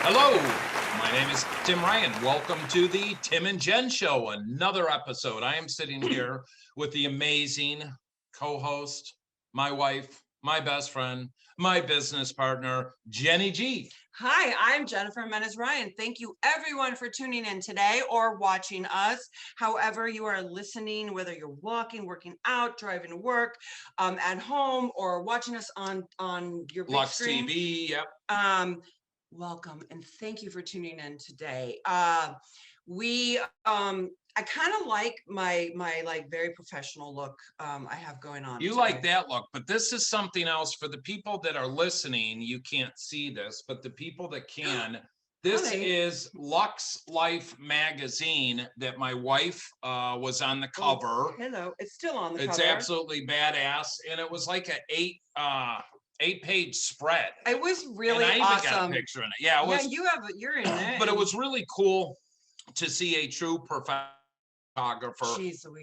Hello, my name is Tim Ryan. Welcome to the Tim and Jen Show, another episode. I am sitting here with the amazing co-host, my wife, my best friend, my business partner, Jenny G. Hi, I'm Jennifer Menes-Ryan. Thank you everyone for tuning in today or watching us. However you are listening, whether you're walking, working out, driving to work, at home, or watching us on your big Lux screen. TV, yep. Welcome and thank you for tuning in today. I kind of like my like very professional look I have going on. You today. like that look, but this is something else for the people that are listening. You can't see this, but the people that can, this is Lux Life magazine that my wife was on the cover. Oh, hello, it's still on the cover. It's absolutely badass, and it was like an 8-page spread. It was really and I awesome. even got a picture in it. Yeah, it was, you're in it. But it was really cool to see a true photographer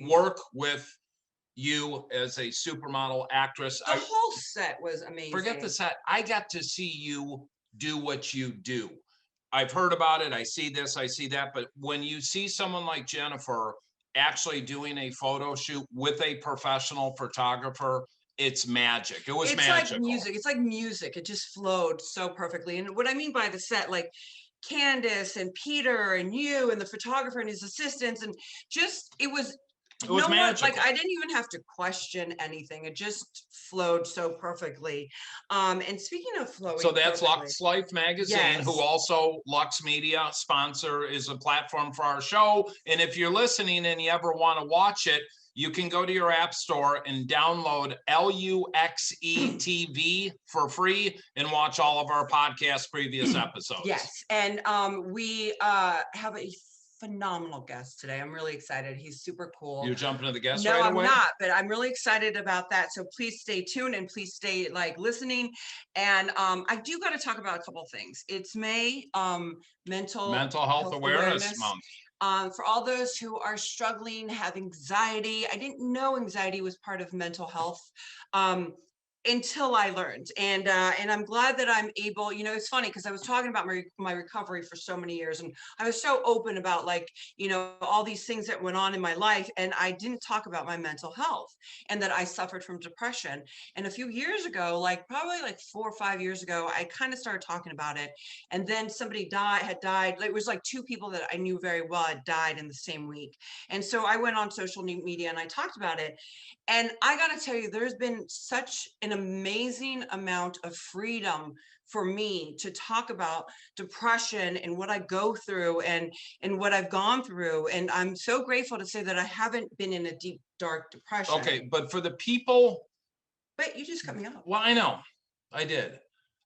work with you as a supermodel actress. The whole set was amazing. Forget the set. I got to see you do what you do. I've heard about it. I see this, I see that. But when you see someone like Jennifer actually doing a photo shoot with a professional photographer, it's magic. It was magical. It's like music. It's like music. It just flowed so perfectly. And what I mean by the set, like Candace and Peter and you and the photographer and his assistants, and just it was magical. Like I didn't even have to question anything. It just flowed so perfectly. And speaking of flowing, so that's Lux Life magazine, who also Lux Media sponsor, is a platform for our show. And if you're listening and you ever want to watch it, you can go to your app store and download LUXE TV for free and watch all of our podcast previous episodes. Yes, and we have a phenomenal guest today. I'm really excited. He's super cool. You're jumping to the guest right away? No, I'm not, but I'm really excited about that. So please stay tuned and please stay listening. And I do got to talk about a couple of things. It's May, mental health awareness month. For all those who are struggling, have anxiety. I didn't know anxiety was part of mental health until I learned. And I'm glad that I'm able, it's funny because I was talking about my recovery for so many years, and I was so open about all these things that went on in my life, and I didn't talk about my mental health and that I suffered from depression. And a few years ago, probably 4 or 5 years ago, I kind of started talking about it. And then somebody had died. It was 2 people that I knew very well had died in the same week. And so I went on social media and I talked about it. And I got to tell you, there's been such an amazing amount of freedom for me to talk about depression and what I go through and what I've gone through. And I'm so grateful to say that I haven't been in a deep, dark depression. Okay, but for the people... But you just cut me off. Well, I know. I did.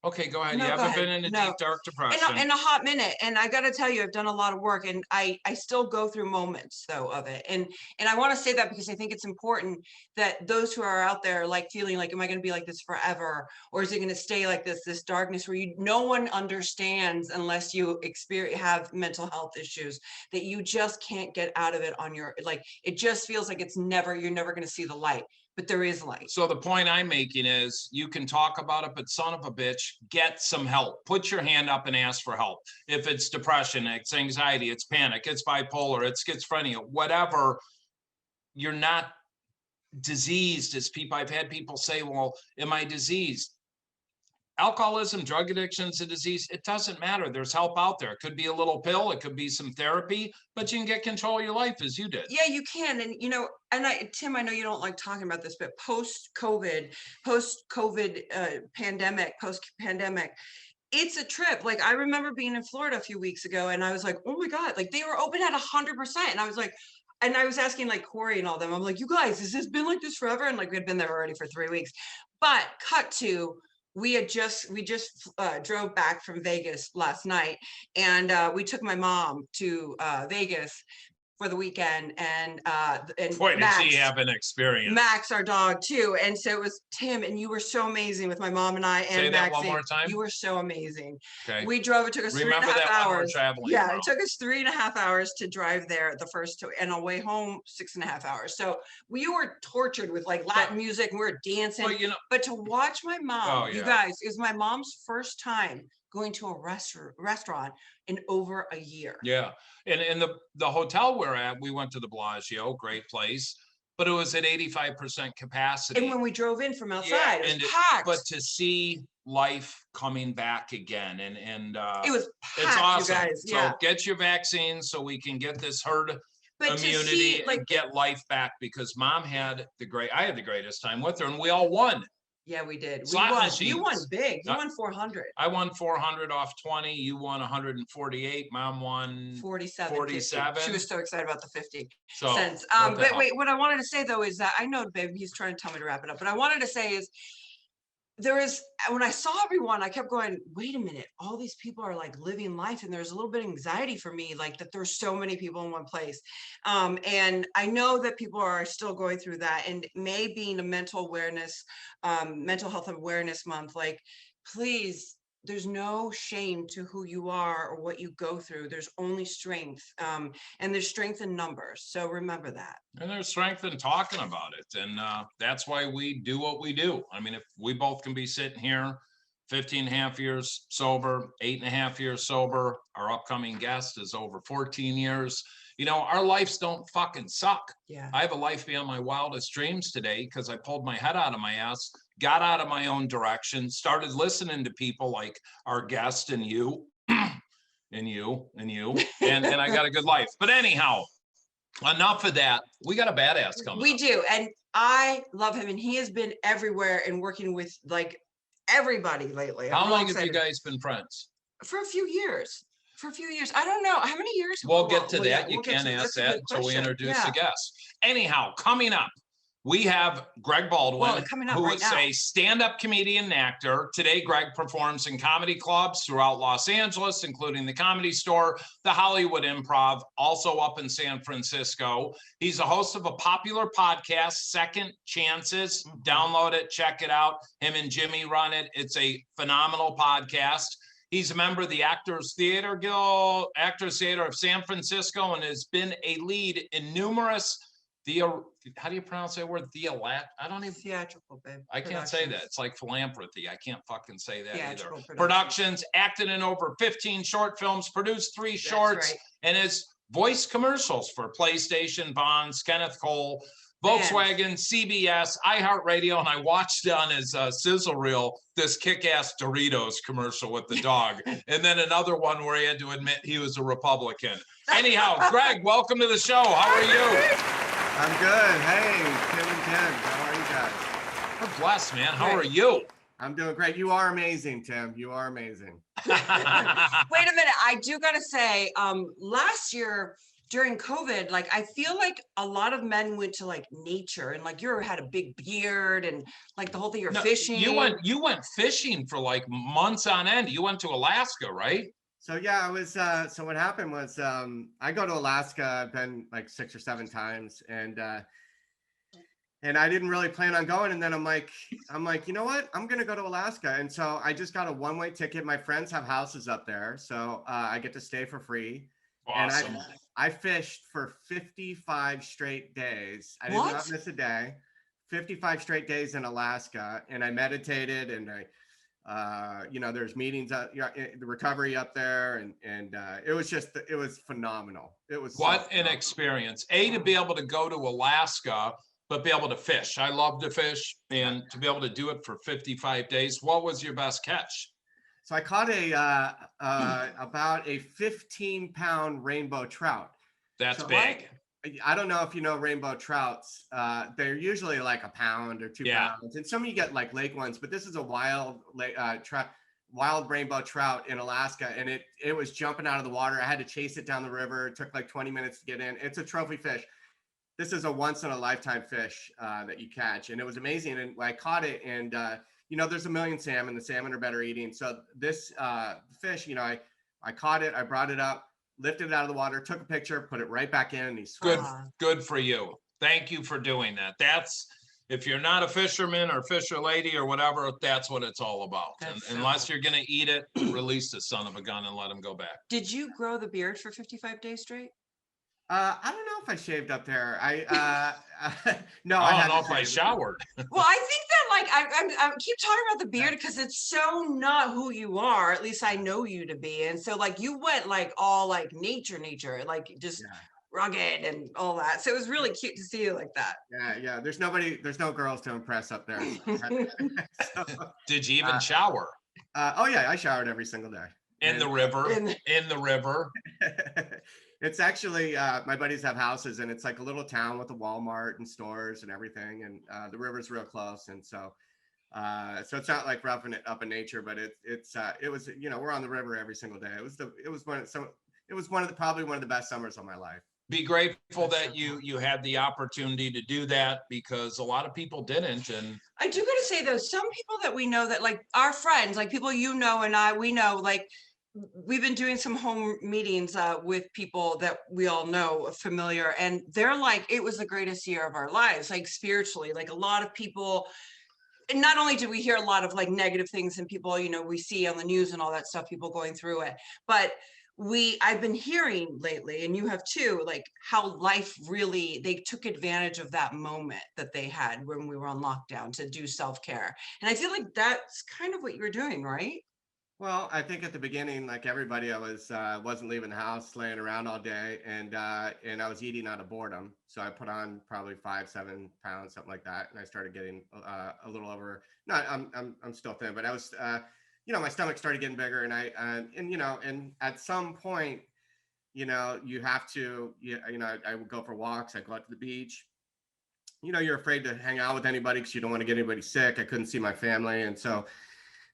Okay, go ahead. You haven't been in a deep, dark depression. In a hot minute. And I got to tell you, I've done a lot of work, and I still go through moments though of it. And I want to say that because I think it's important that those who are out there feeling like, am I going to be like this forever? Or is it going to stay like this darkness where no one understands unless you have mental health issues, that you just can't get out of it on your, it just feels like you're never going to see the light. But there is light. So the point I'm making is you can talk about it, but son of a bitch, get some help. Put your hand up and ask for help. If it's depression, it's anxiety, it's panic, it's bipolar, it's schizophrenia, whatever, you're not diseased. I've had people say, well, am I diseased? Alcoholism, drug addiction is a disease. It doesn't matter. There's help out there. It could be a little pill. It could be some therapy, but you can get control of your life as you did. Yeah, you can. And, Tim, I know you don't like talking about this, but post-COVID post-pandemic, it's a trip. I remember being in Florida a few weeks ago, and I was like, oh my God, they were open at 100%. And I was like, and I was asking Corey and all them, I'm like, you guys, has this been like this forever? And we had been there already for 3 weeks. But cut to, we just drove back from Vegas last night, and we took my mom to Vegas for the weekend, and boy, did she have an experience. Max, our dog, too. And so it was Tim, and you were so amazing with my mom and I. And say that Maxie. One more time. You were so amazing. Okay. We drove. It took us Remember 3.5 hours. Yeah, it took us 3.5 hours to drive there the first two, and on the way home 6.5 hours. So we were tortured with Latin music, and we were dancing. Well, but to watch my mom, you guys, it was my mom's first time going to a restaurant in over a year. Yeah. And the hotel we're at, we went to the Bellagio, great place, but it was at 85% capacity. And when we drove in from outside, it was packed. But to see life coming back again, and it was packed, it's awesome. You guys. So get your vaccine so we can get this herd immunity and get life back, because Mom had I had the greatest time with her, and we all won. Yeah, we did. You won big. You won 400. I won 400 off 20. You won 148. Mom won 47. She was so excited about the 50 so, cents. But wait, what I wanted to say though is that I know, babe, he's trying to tell me to wrap it up. But I wanted to say is when I saw everyone, I kept going, wait a minute, all these people are like living life. And there's a little bit of anxiety for me, like that there's so many people in one place. And I know that people are still going through that, and May being a mental health awareness month, like, please, there's no shame to who you are or what you go through. There's only strength, and there's strength in numbers. So remember that. And there's strength in talking about it. And that's why we do what we do. I mean, if we both can be sitting here 15 and a half years sober, 8.5 years sober, our upcoming guest is over 14 years. You know, our lives don't fucking suck. Yeah. I have a life beyond my wildest dreams today because I pulled my head out of my ass, got out of my own direction, started listening to people like our guest and you, and I got a good life. But anyhow, enough of that. We got a badass coming. We do. And I love him. And he has been everywhere and working with like everybody lately. How long have you guys been friends? For a few years. I don't know. How many years? We'll get to that. You can't ask that until we introduce the guest. Anyhow, coming up, we have Greg Baldwin, who is a stand-up comedian and actor. Today, Greg performs in comedy clubs throughout Los Angeles, including the Comedy Store, the Hollywood Improv, also up in San Francisco. He's a host of a popular podcast, Second Chances. Download it, check it out. Him and Jimmy run it. It's a phenomenal podcast. He's a member of the Actors Theater Guild, Actors Theater of San Francisco, and has been a lead in numerous how do you pronounce that word? Theatrical, babe. I can't say that. It's like philanthropy. I can't fucking say that either. Productions, acted in over 15 short films, produced 3 shorts, and has voiced commercials for PlayStation, Bonds, Kenneth Cole, Volkswagen, CBS, iHeartMedia, and I watched on his sizzle reel this kick-ass Doritos commercial with the dog, and then another one where he had to admit he was a Republican. Anyhow, Greg, welcome to the show. How are you? I'm good. Hey, Tim and Jenn, how are you guys? We're blessed, man. How are you? I'm doing great. You are amazing, Tim. You are amazing. Wait a minute. I do got to say, last year, during COVID, like, I feel like a lot of men went to like nature, and like you had a big beard and like the whole thing, you're fishing. You went fishing for like months on end. You went to Alaska, right? So yeah, I was, so what happened was, I go to Alaska. I've been like 6 or 7 times, and I didn't really plan on going. And then I'm like, you know what? I'm going to go to Alaska. And so I just got a one-way ticket. My friends have houses up there. So I get to stay for free. Awesome. And I fished for 55 straight days. I did not miss a day. 55 straight days in Alaska. And I meditated, and there's meetings, the recovery up there. And it was phenomenal. It was an experience. To be able to go to Alaska, but be able to fish. I love to fish, and to be able to do it for 55 days. What was your best catch? So I caught about a 15-pound rainbow trout. That's big. I don't know if you know rainbow trouts. They're usually like a pound or 2 pounds, and some of you get like lake ones, but this is a wild rainbow trout in Alaska, and it was jumping out of the water. I had to chase it down the river. It took like 20 minutes to get in. It's a trophy fish. This is a once in a lifetime fish that you catch, and it was amazing. And I caught it, and there's a million salmon. The salmon are better eating. So this fish, I caught it, I brought it up, lifted it out of the water, took a picture, put it right back in, and he swam. Good for you. Thank you for doing that. That's, if you're not a fisherman or fisher lady or whatever, that's what it's all about. Unless you're going to eat it, release the son of a gun and let him go back. Did you grow the beard for 55 days straight? I don't know if I shaved up there. No, I I don't know hadn't if I shaved. showered. Well, I think that like I keep talking about the beard because it's so not who you are. At least I know you to be. And so like you went like all like nature, like just rugged and all that. So it was really cute to see you like that. Yeah. There's no girls to impress up there. So, Did you even shower? Oh yeah, I showered every single day. In the river. In the river. It's actually my buddies have houses, and it's like a little town with a Walmart and stores and everything, and the river's real close, and so it's not like roughing it up in nature, but it was, we're on the river every single day. It was probably one of the best summers of my life. Be grateful that you had the opportunity to do that, because a lot of people didn't. And I do gotta say though, some people that we know that like our friends, like people we know, like we've been doing some home meetings with people that we all know familiar, and they're like, it was the greatest year of our lives, like spiritually. Like a lot of people, and not only do we hear a lot of like negative things and people, we see on the news and all that stuff, people going through it, but I've been hearing lately, and you have too, like how life really, they took advantage of that moment that they had when we were on lockdown to do self-care. And I feel like that's kind of what you were doing, right? Well, I think at the beginning, like everybody, I wasn't leaving the house, laying around all day, and I was eating out of boredom. So I put on probably 5-7 pounds, something like that, and I started getting a little over. No, I'm still thin, but I was, my stomach started getting bigger, and and at some point, you have to, I would go for walks. I go out to the beach. You're afraid to hang out with anybody because you don't want to get anybody sick. I couldn't see my family, and so.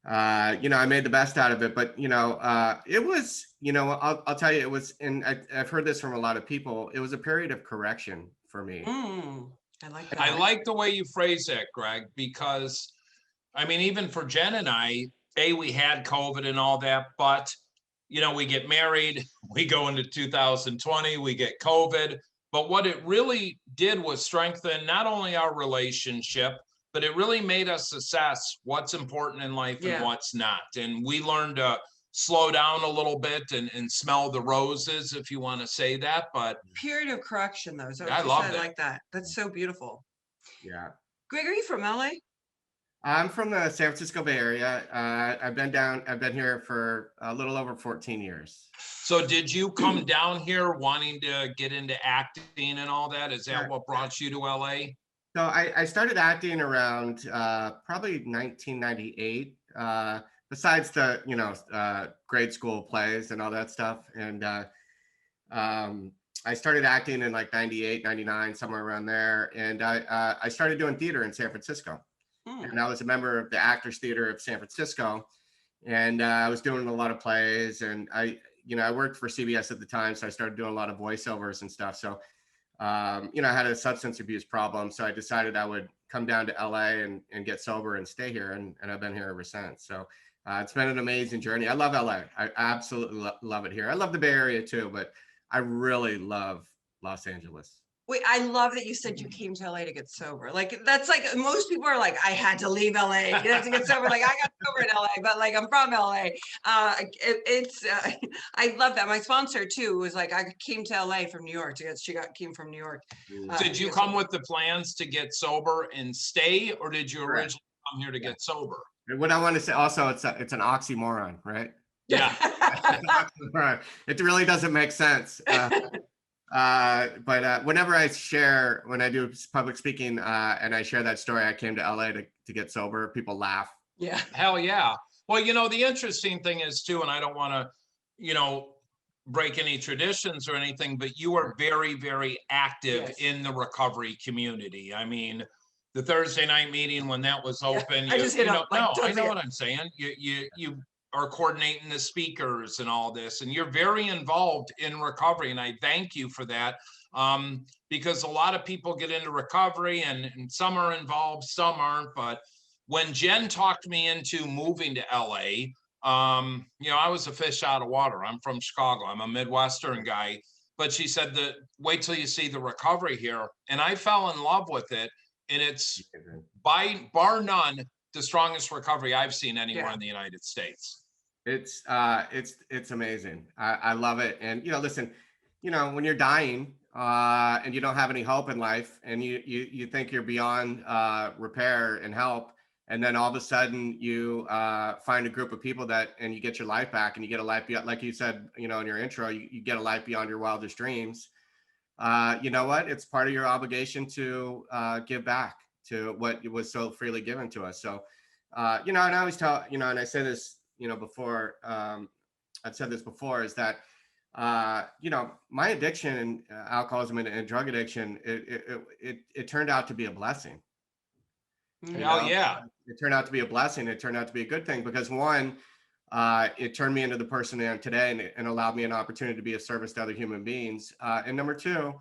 I made the best out of it, but it was, I'll tell you, it was, and I've heard this from a lot of people. It was a period of correction for me. I like that. I like the way you phrase that, Greg, because I mean, even for Jen and I, we had COVID and all that, but we get married, we go into 2020, we get COVID, but what it really did was strengthen not only our relationship, but it really made us assess what's important in life and what's not. And we learned to slow down a little bit and smell the roses, if you want to say that. But period of correction, though. So I love that. Like that. That's so beautiful. Yeah. Greg, are you from LA? I'm from the San Francisco Bay Area. I've been here for a little over 14 years. So did you come down here wanting to get into acting and all that? Is that what brought you to LA? So I started acting around probably 1998. Besides the grade school plays and all that stuff, and I started acting in like 98, 99, somewhere around there, and I started doing theater in San Francisco, and I was a member of the Actors Theater of San Francisco, and I was doing a lot of plays, and I worked for CBS at the time, so I started doing a lot of voiceovers and stuff. So. I had a substance abuse problem, so I decided I would come down to LA and get sober and stay here, and I've been here ever since. So it's been an amazing journey. I love LA. I absolutely love it here. I love the Bay Area too, but I really love Los Angeles. Wait, I love that you said you came to LA to get sober. Like that's like most people are like, I had to leave LA to get sober. Like I got sober in LA, but like I'm from LA. I love that. My sponsor too was like, I came to LA from New York. Came from New York. Did you come with the plans to get sober and stay, or did you originally come here to get sober? What I want to say also, it's an oxymoron, right? Yeah. It really doesn't make sense. But whenever when I do public speaking and I share that story, I came to LA to get sober, people laugh. Yeah. Hell yeah. Well, the interesting thing is too, and I don't want to, break any traditions or anything, but you are very, very active in the recovery community. I mean, the Thursday night meeting when that was open, I just hit up. I know what I'm saying. You are coordinating the speakers and all this, and you're very involved in recovery, and I thank you for that, because a lot of people get into recovery and some are involved, some aren't. But when Jen talked me into moving to LA, I was a fish out of water. I'm from Chicago. I'm a Midwestern guy, but she said that wait till you see the recovery here, and I fell in love with it, and it's bar none the strongest recovery I've seen anywhere in the United States. It's amazing. I love it. And listen, when you're dying, and you don't have any hope in life, and you think you're beyond repair and help, and then all of a sudden you find a group of people and you get your life back, and you get a life beyond, like you said, in your intro, you get a life beyond your wildest dreams. You know what? It's part of your obligation to give back to what was so freely given to us. So, and I always tell, and I say this, before, I've said this before, is that, my addiction, alcoholism and drug addiction, it turned out to be a blessing. Oh, yeah. It turned out to be a blessing. It turned out to be a good thing because, one, it turned me into the person I am today, and allowed me an opportunity to be of service to other human beings. And number two,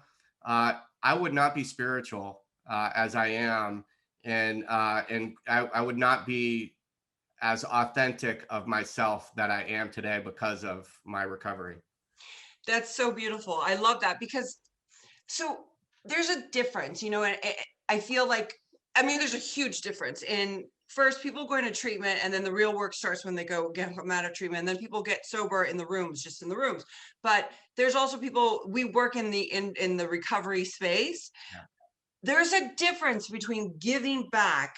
I would not be spiritual as I am, and I would not be as authentic of myself that I am today because of my recovery. That's so beautiful. I love that, because so there's a difference, and I feel like, there's a huge difference in, first, people going to treatment, and then the real work starts when they get out of treatment, and then people get sober in the rooms, just in the rooms. But there's also people, we work in the recovery space. Yeah. There's a difference between giving back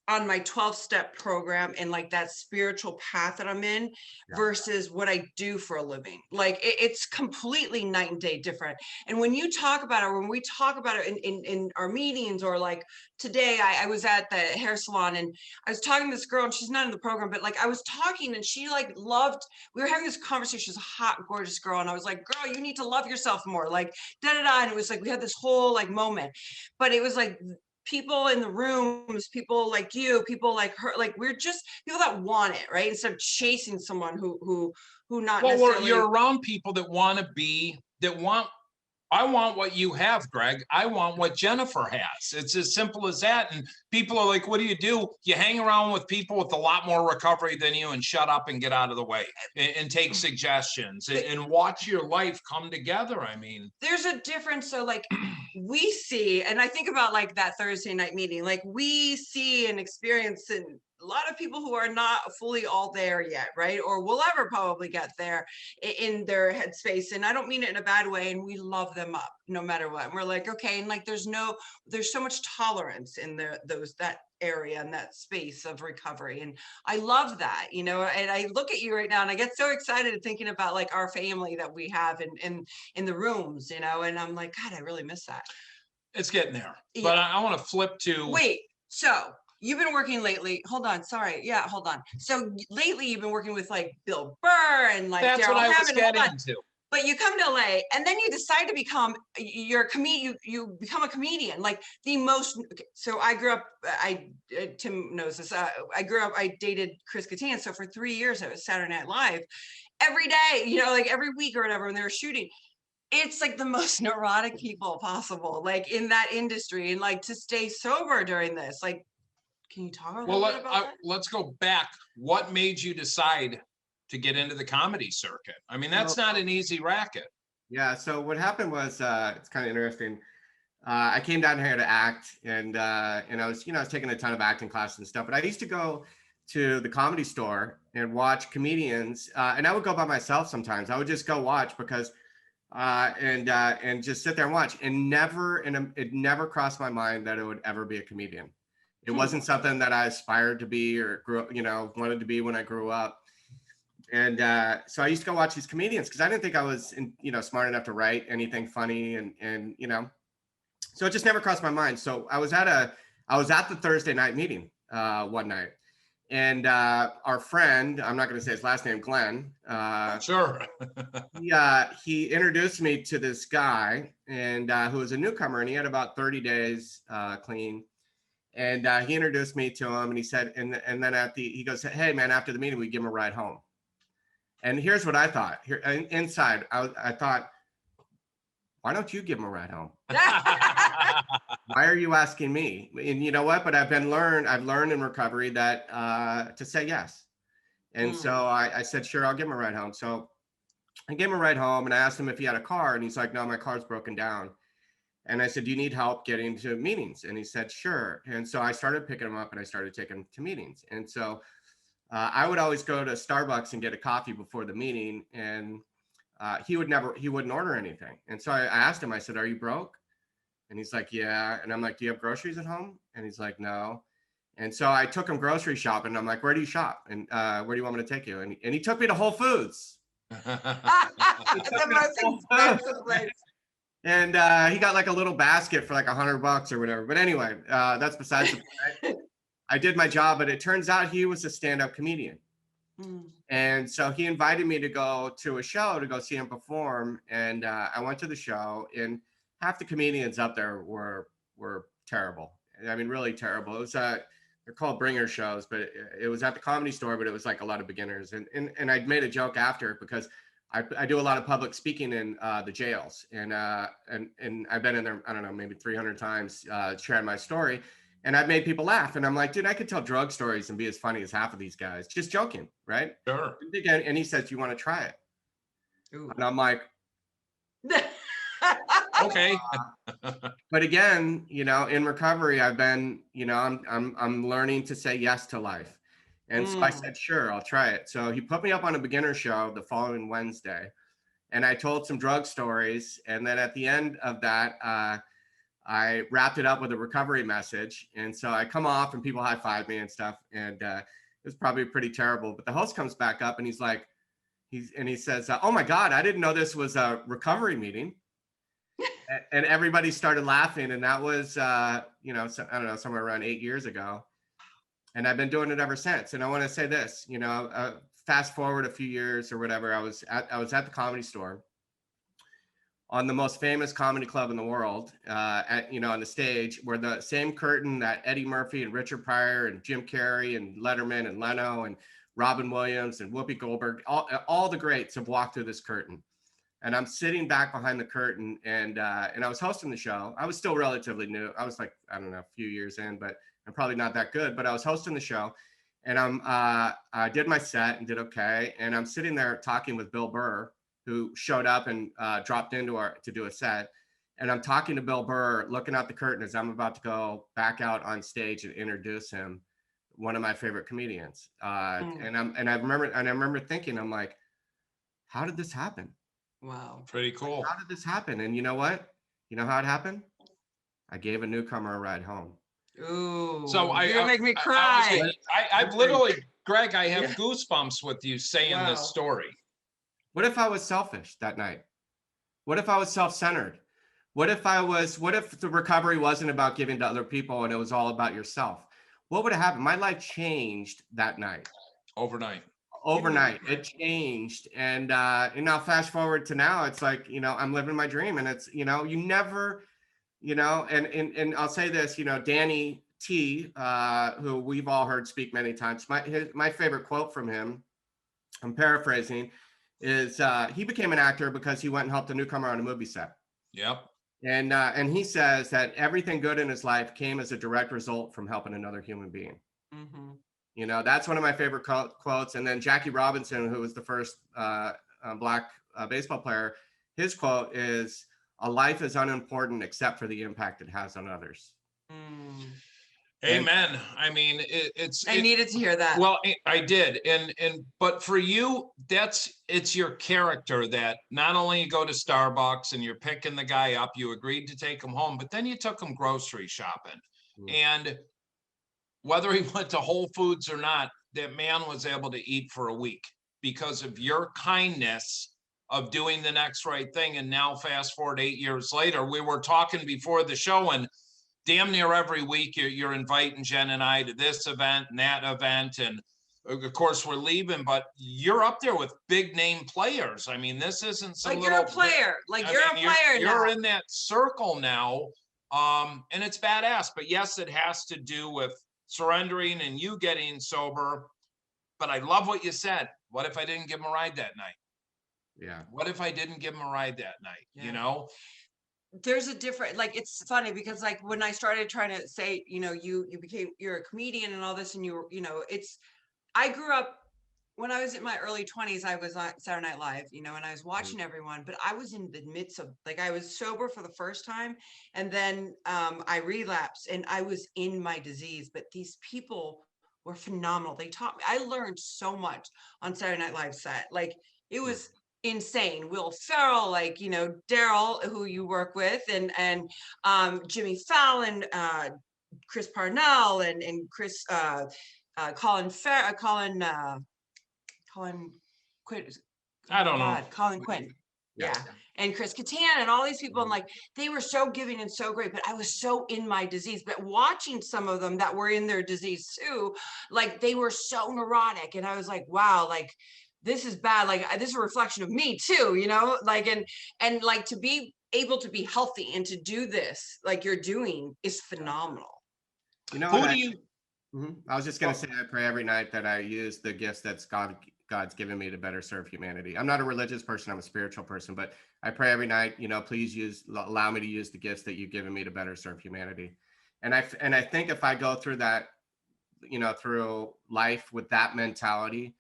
on my 12-step program and like that spiritual path that I'm in, versus what I do for a living. Like it's completely night and day different. And when you talk about it, when we talk about it in our meetings, or like today, I was at the hair salon and I was talking to this girl, and she's not in the program, but like I was talking, and she like we were having this conversation. She's a hot, gorgeous girl. And I was like, girl, you need to love yourself more, like da-da-da. And it was like, we had this whole like moment, but it was like, people in the rooms, people like you, people like her, like we're just people that want it, right? Instead of chasing someone who not necessarily. You're around people that I want what you have, Greg. I want what Jennifer has. It's as simple as that. And people are like, what do? You hang around with people with a lot more recovery than you, and shut up and get out of the way, and take suggestions, and watch your life come together. There's a difference. So like we see, and I think about like that Thursday night meeting, like we see and experience and a lot of people who are not fully all there yet, right? Or will ever probably get there in their headspace. And I don't mean it in a bad way. And we love them up no matter what. And we're like, okay. And like, there's so much tolerance in that area and that space of recovery. And I love that, and I look at you right now and I get so excited thinking about like our family that we have in the rooms, and I'm like, God, I really miss that. It's getting there. Yeah. But I want to flip to. Wait, so you've been working lately. Hold on. Sorry. Yeah, hold on. So lately you've been working with like Bill Burr and like That's what I was getting into. But you come to LA and then you decide to become you become a comedian, like the most. So I grew up, Tim knows this. I dated Chris Kattan. So for 3 years I was Saturday Night Live every day, like every week or whatever when they were shooting. It's like the most neurotic people possible, like in that industry, and like to stay sober during this, like, can you talk a little bit about that? Let's go back. What made you decide to get into the comedy circuit? That's not an easy racket. Yeah. So what happened was, it's kind of interesting. I came down here to act, and I was taking a ton of acting classes and stuff, but I used to go to the Comedy Store and watch comedians, and I would go by myself sometimes. I would just go watch because and just sit there and watch, and it never crossed my mind that it would ever be a comedian. It wasn't something that I aspired to be or wanted to be when I grew up. And so I used to go watch these comedians because I didn't think I was smart enough to write anything funny, and so it just never crossed my mind. So I was at the Thursday night meeting one night. And our friend, I'm not going to say his last name, Glenn. Sure. He introduced me to this guy, and who was a newcomer, and he had about 30 days clean. And he introduced me to him, and he said, and then he goes, hey man, after the meeting, we give him a ride home. And here's what I thought. Inside, I thought, why don't you give him a ride home? Why are you asking me? And you know what? But I've learned in recovery that to say yes. And so I said, sure, I'll give him a ride home. So I gave him a ride home, and I asked him if he had a car, and he's like, no, my car's broken down. And I said, do you need help getting to meetings? And he said, sure. And so I started picking him up, and I started taking him to meetings. And so I would always go to Starbucks and get a coffee before the meeting. And he wouldn't order anything. And so I asked him, I said, "Are you broke?" And he's like, "Yeah." And I'm like, "Do you have groceries at home?" And he's like, "No." And so I took him grocery shopping. I'm like, "Where do you shop? And where do you want me to take you?" And he took me to Whole Foods. The most expensive place. And he got like a little basket for like $100 or whatever. But anyway, that's besides the point. I did my job, but it turns out he was a stand-up comedian. And so he invited me to go to a show to go see him perform. And I went to the show, and half the comedians up there were terrible. I mean, really terrible. It was they're called bringer shows, but it was at the Comedy Store, but it was like a lot of beginners. And I made a joke after, because I do a lot of public speaking in the jails, and I've been in there, I don't know, maybe 300 times sharing my story, and I've made people laugh. And I'm like, dude, I could tell drug stories and be as funny as half of these guys, just joking, right? Sure. And he says, "You want to try it?" Ooh. And I'm like, okay. But again, in recovery, I've been, I'm learning to say yes to life. And so I said, "Sure, I'll try it." So he put me up on a beginner show the following Wednesday, and I told some drug stories. And then at the end of that, I wrapped it up with a recovery message. And so I come off and people high-five me and stuff. And it was probably pretty terrible. But the host comes back up and he says, "Oh my God, I didn't know this was a recovery meeting." And everybody started laughing. And that was, I don't know, somewhere around 8 years ago. And I've been doing it ever since. And I want to say this, fast forward a few years or whatever, I was at the Comedy Store on the most famous comedy club in the world, on the stage, where the same curtain that Eddie Murphy and Richard Pryor and Jim Carrey and Letterman and Leno and Robin Williams and Whoopi Goldberg, all the greats have walked through this curtain. And I'm sitting back behind the curtain, and I was hosting the show. I was still relatively new. I was like, I don't know, a few years in, but I'm probably not that good. But I was hosting the show, and I did my set and did okay. And I'm sitting there talking with Bill Burr, who showed up and dropped into to do a set. And I'm talking to Bill Burr, looking out the curtain as I'm about to go back out on stage and introduce him, one of my favorite comedians. And I remember thinking, I'm like, how did this happen? Wow. Pretty cool. How did this happen? And you know what? You know how it happened? I gave a newcomer a ride home. Ooh. So you're gonna make me cry. I've literally, Greg, I have goosebumps with you saying this story. What if I was selfish that night? What if I was self-centered? What if the recovery wasn't about giving to other people and it was all about yourself? What would have happened? My life changed that night. Overnight. It changed. And now fast forward to now, it's like, I'm living my dream. And it's, you never, and I'll say this, Danny T, who we've all heard speak many times, my favorite quote from him, I'm paraphrasing, is he became an actor because he went and helped a newcomer on a movie set. Yep. And he says that everything good in his life came as a direct result from helping another human being. Mm-hmm. That's one of my favorite quotes. And then Jackie Robinson, who was the first Black baseball player, his quote is, "A life is unimportant except for the impact it has on others." Amen. I mean, I needed to hear that. Well, I did. But for you, it's your character that not only you go to Starbucks and you're picking the guy up, you agreed to take him home, but then you took him grocery shopping. And whether he went to Whole Foods or not, that man was able to eat for a week because of your kindness of doing the next right thing. And now fast forward 8 years later, we were talking before the show, and damn near every week you're inviting Jen and I to this event and that event. And of course we're leaving, but you're up there with big name players. I mean, this isn't some you're a player. You're in that circle now. And it's badass, but yes, it has to do with surrendering and you getting sober. But I love what you said. What if I didn't give him a ride that night? Yeah. What if I didn't give him a ride that night? There's a different, it's funny because when I started trying to say, you're a comedian and all this, and I grew up when I was in my early 20s, I was on Saturday Night Live, and I was watching everyone, but I was in the midst of, I was sober for the first time. And then I relapsed and I was in my disease, but these people were phenomenal. They taught me, I learned so much on Saturday Night Live set. It insane. Will Ferrell, like, you know, Daryl, who you work with, and Jimmy Fallon, Chris Parnell, and Chris Colin Quinn. I don't know. Colin Quinn. Yeah. And Chris Kattan and all these people, and like, they were so giving and so great, but I was so in my disease. But watching some of them that were in their disease too, like, they were so neurotic, and I was like, wow, like, this is bad. Like, this is a reflection of me too, you know, like, and like, to be able to be healthy and to do this like you're doing is phenomenal. You know, I was just going to say, I pray every night that I use the gifts that God's given me to better serve humanity. I'm not a religious person, I'm a spiritual person, but I pray every night, you know, please allow me to use the gifts that you've given me to better serve humanity. And I think if I go through that, you know, through life with that mentality,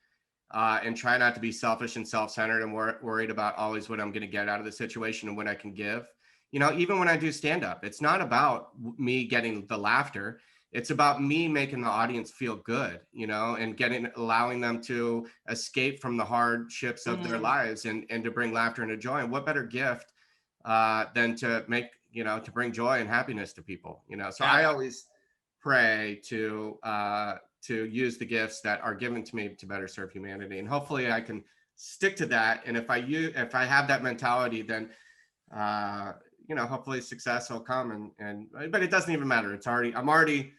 and try not to be selfish and self-centered and worried about always what I'm going to get out of the situation and what I can give. You know, even when I do stand up, it's not about me getting the laughter. It's about me making the audience feel good, you know, and allowing them to escape from the hardships of their lives and to bring laughter and joy. And what better gift than to make, you know, to bring joy and happiness to people, you know? So I always pray to use the gifts that are given to me to better serve humanity. And hopefully I can stick to that. And if I have that mentality, then, you know, hopefully success will come but it doesn't even matter. I'm already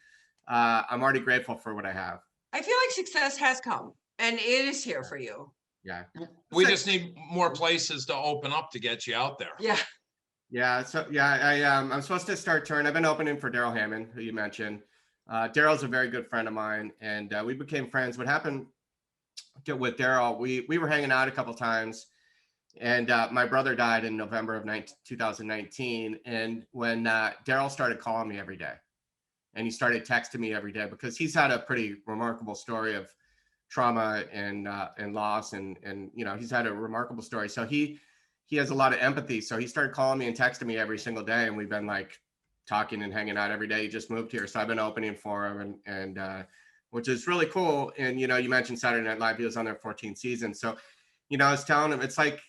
grateful for what I have. I feel like success has come and it is here for you. Yeah. We just need more places to open up to get you out there. Yeah. Yeah. So yeah, I'm supposed to start touring. I've been opening for Daryl Hammond, who you mentioned. Daryl's a very good friend of mine, and we became friends. What happened with Daryl, we were hanging out a couple times, and my brother died in November of 2019. And when Daryl started calling me every day, and he started texting me every day, because he's had a pretty remarkable story of trauma and loss, and you know, he's had a remarkable story. So he has a lot of empathy. So he started calling me and texting me every single day, and we've been like talking and hanging out every day. He just moved here, so I've been opening for him, and which is really cool. And you know, you mentioned Saturday Night Live; he was on their 14th season. So, you know, I was telling him it's like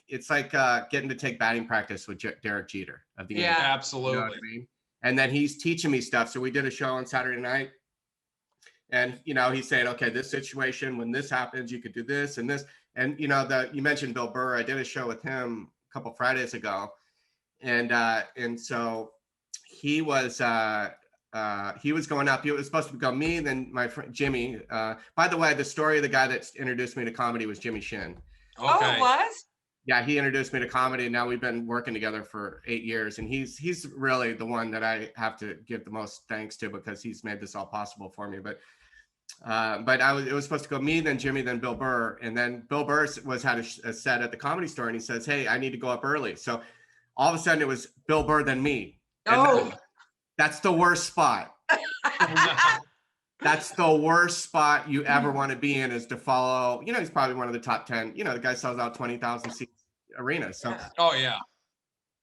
getting to take batting practice with Derek Jeter of the Yankees. Absolutely. You know what I mean? And then he's teaching me stuff. So we did a show on Saturday night, and you know, he's saying, okay, this situation, when this happens, you could do this and this. And you know, you mentioned Bill Burr. I did a show with him a couple Fridays ago, and so he was going up. It was supposed to go me, then my friend Jimmy. By the way, the story of the guy that introduced me to comedy was Jimmy Shin. Okay. Oh, it was? Yeah, he introduced me to comedy, and now we've been working together for 8 years. And he's really the one that I have to give the most thanks to, because he's made this all possible for me. But it was supposed to go me, then Jimmy, then Bill Burr, and then Bill Burr had a set at the Comedy Store, and he says, "Hey, I need to go up early." So all of a sudden, it was Bill Burr, then me. And that's the worst spot. That's the worst spot you ever want to be in, is to follow. You know, he's probably one of the top 10. You know, the guy sells out 20,000 seat arenas. So, oh yeah.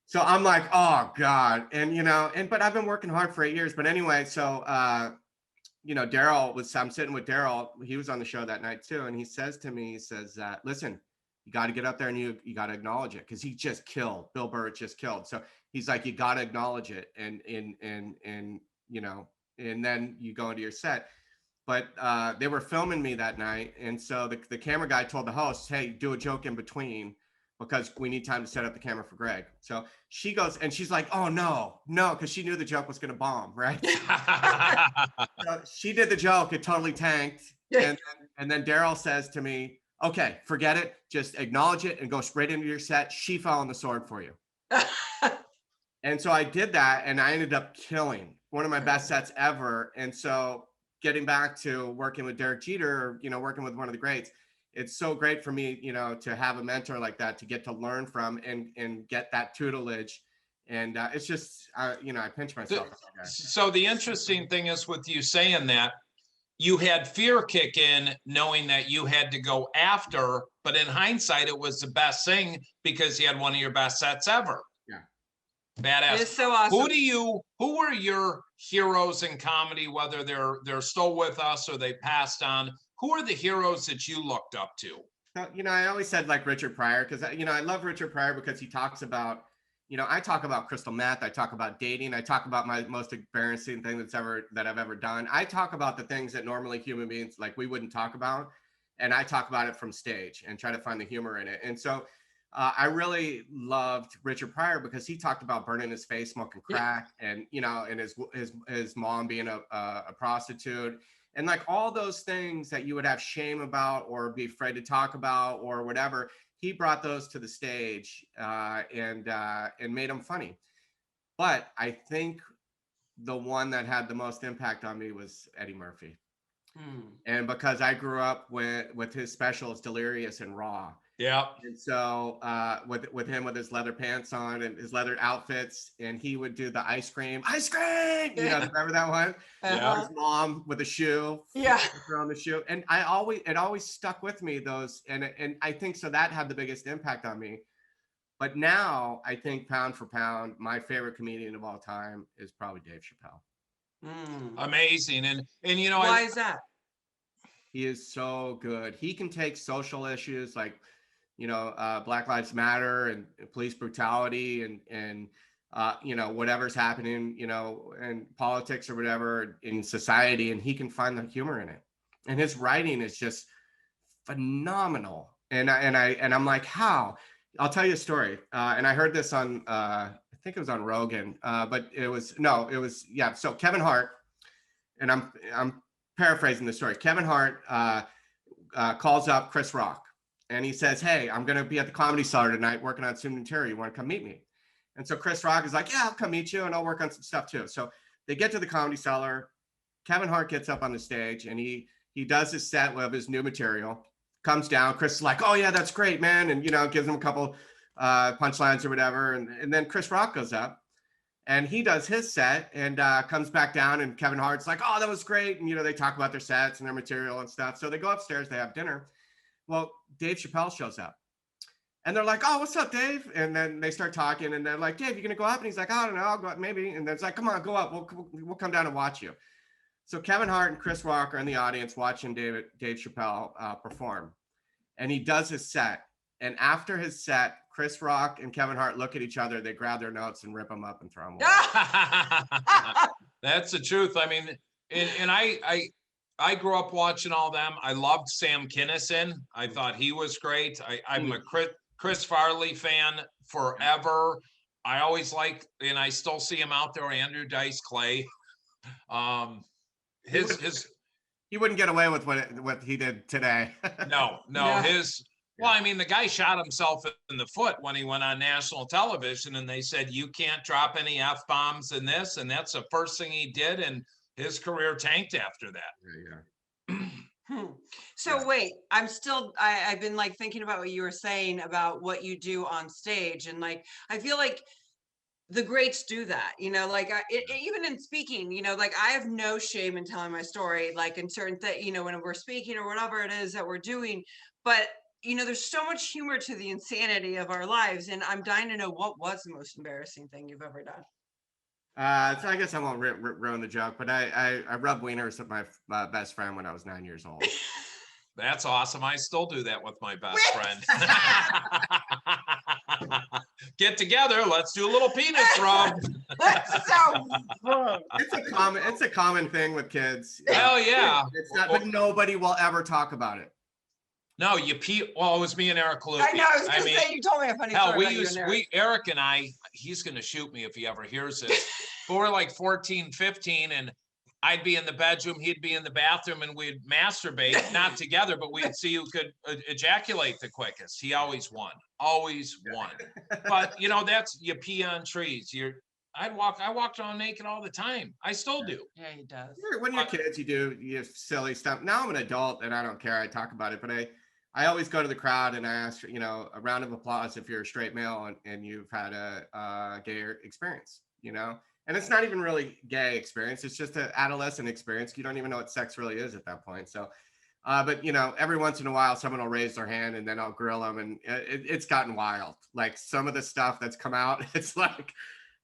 So I'm like, oh God, and you know, but I've been working hard for 8 years. But anyway, so you know, I'm sitting with Daryl. He was on the show that night too, and he says to me, he says, "Listen, you got to get up there and you got to acknowledge it, because he just killed. Bill Burr just killed." So he's like, you got to acknowledge it, and you know, and then you go into your set. But they were filming me that night, and so the camera guy told the host, "Hey, do a joke in between, because we need time to set up the camera for Greg." So she goes, and she's like, "Oh no," because she knew the joke was going to bomb, right? So she did the joke, it totally tanked, and then Daryl says to me, "Okay, forget it. Just acknowledge it and go straight into your set. She fell on the sword for you." And so I did that, and I ended up killing one of my best sets ever. And so getting back to working with Derek Jeter, you know, working with one of the greats, it's so great for me, you know, to have a mentor like that, to get to learn from and get that tutelage. And it's just, you know, I pinch myself. So the interesting thing is, with you saying that, you had fear kick in, knowing that you had to go after, but in hindsight, it was the best thing, because you had one of your best sets ever. Yeah. Badass. It's so awesome. Who were your heroes in comedy, whether they're still with us or they passed on? Who are the heroes that you looked up to? So, I always said like Richard Pryor, because, I love Richard Pryor because he talks about, I talk about crystal meth. I talk about dating. I talk about my most embarrassing thing that I've ever done. I talk about the things that normally human beings, like, we wouldn't talk about. And I talk about it from stage and try to find the humor in it. And so I really loved Richard Pryor because he talked about burning his face, smoking crack, and, and his mom being a prostitute. And like all those things that you would have shame about or be afraid to talk about or whatever, he brought those to the stage and made them funny. But I think the one that had the most impact on me was Eddie Murphy. And because I grew up with his specials, Delirious and Raw. Yeah. And so with him with his leather pants on and his leather outfits, and he would do the ice cream, remember that one? Yeah. His mom with a shoe, on the shoe, and it always stuck with me, those, and I think so that had the biggest impact on me. But now I think pound for pound, my favorite comedian of all time is probably Dave Chappelle. Amazing, and why is that? He is so good. He can take social issues like, Black Lives Matter and police brutality and whatever's happening, in politics or whatever in society, and he can find the humor in it. And his writing is just phenomenal. And I'm like, how? I'll tell you a story. And I heard this on, I think it was on Rogan, but so Kevin Hart, and I'm paraphrasing the story. Kevin Hart calls up Chris Rock. And he says, hey, I'm going to be at the Comedy Cellar tonight working on Student Interior. You want to come meet me? And so Chris Rock is like, yeah, I'll come meet you and I'll work on some stuff too. So they get to the Comedy Cellar. Kevin Hart gets up on the stage and he does his set of his new material, comes down. Chris is like, oh yeah, that's great, man. And, gives him a couple punchlines or whatever. And then Chris Rock goes up and he does his set and comes back down, and Kevin Hart's like, oh, that was great. And, they talk about their sets and their material and stuff. So they go upstairs, they have dinner. Well, Dave Chappelle shows up and they're like, oh, what's up, Dave? And then they start talking and they're like, Dave, you going to go up? And he's like, I don't know, I'll go up maybe. And then it's like, come on, go up. We'll come down and watch you. So Kevin Hart and Chris Rock are in the audience watching Dave Chappelle perform. And he does his set. And after his set, Chris Rock and Kevin Hart look at each other. They grab their notes and rip them up and throw them away. That's the truth. I mean, and I grew up watching all them. I loved Sam Kinison. I thought he was great. I'm a Chris Farley fan forever. I always liked, and I still see him out there, Andrew Dice Clay. He wouldn't get away with what he did today. No. Well, I mean, the guy shot himself in the foot when he went on national television, and they said, you can't drop any F-bombs in this. And that's the first thing he did. And his career tanked after that. So wait, I've been like thinking about what you were saying about what you do on stage. And like, I feel like the greats do that, like even in speaking, like I have no shame in telling my story, like in certain when we're speaking or whatever it is that we're doing. But there's so much humor to the insanity of our lives. And I'm dying to know, what was the most embarrassing thing you've ever done? So I guess I won't ruin the joke, but I rubbed wieners with my best friend when I was 9 years old. That's awesome. I still do that with my best friend. Get together. Let's do a little penis rub. It's a common thing with kids. Hell yeah. It's not, but nobody will ever talk about it. No, well, it was me and Eric Luke. I know, I was going to say, you told me a funny story. Eric and I, he's going to shoot me if he ever hears this, but we're like 14, 15, and I'd be in the bedroom, he'd be in the bathroom, and we'd masturbate, not together, but we'd see who could ejaculate the quickest. He always won. But, that's, you pee on trees. I walked around naked all the time. I still do. Yeah, he does. When you're kids, you have silly stuff. Now I'm an adult and I don't care. I talk about it, but I always go to the crowd and I ask, a round of applause if you're a straight male and you've had a gay experience, and it's not even really gay experience. It's just an adolescent experience. You don't even know what sex really is at that point. So, but every once in a while, someone will raise their hand and then I'll grill them, and it's gotten wild. Like some of the stuff that's come out, it's like,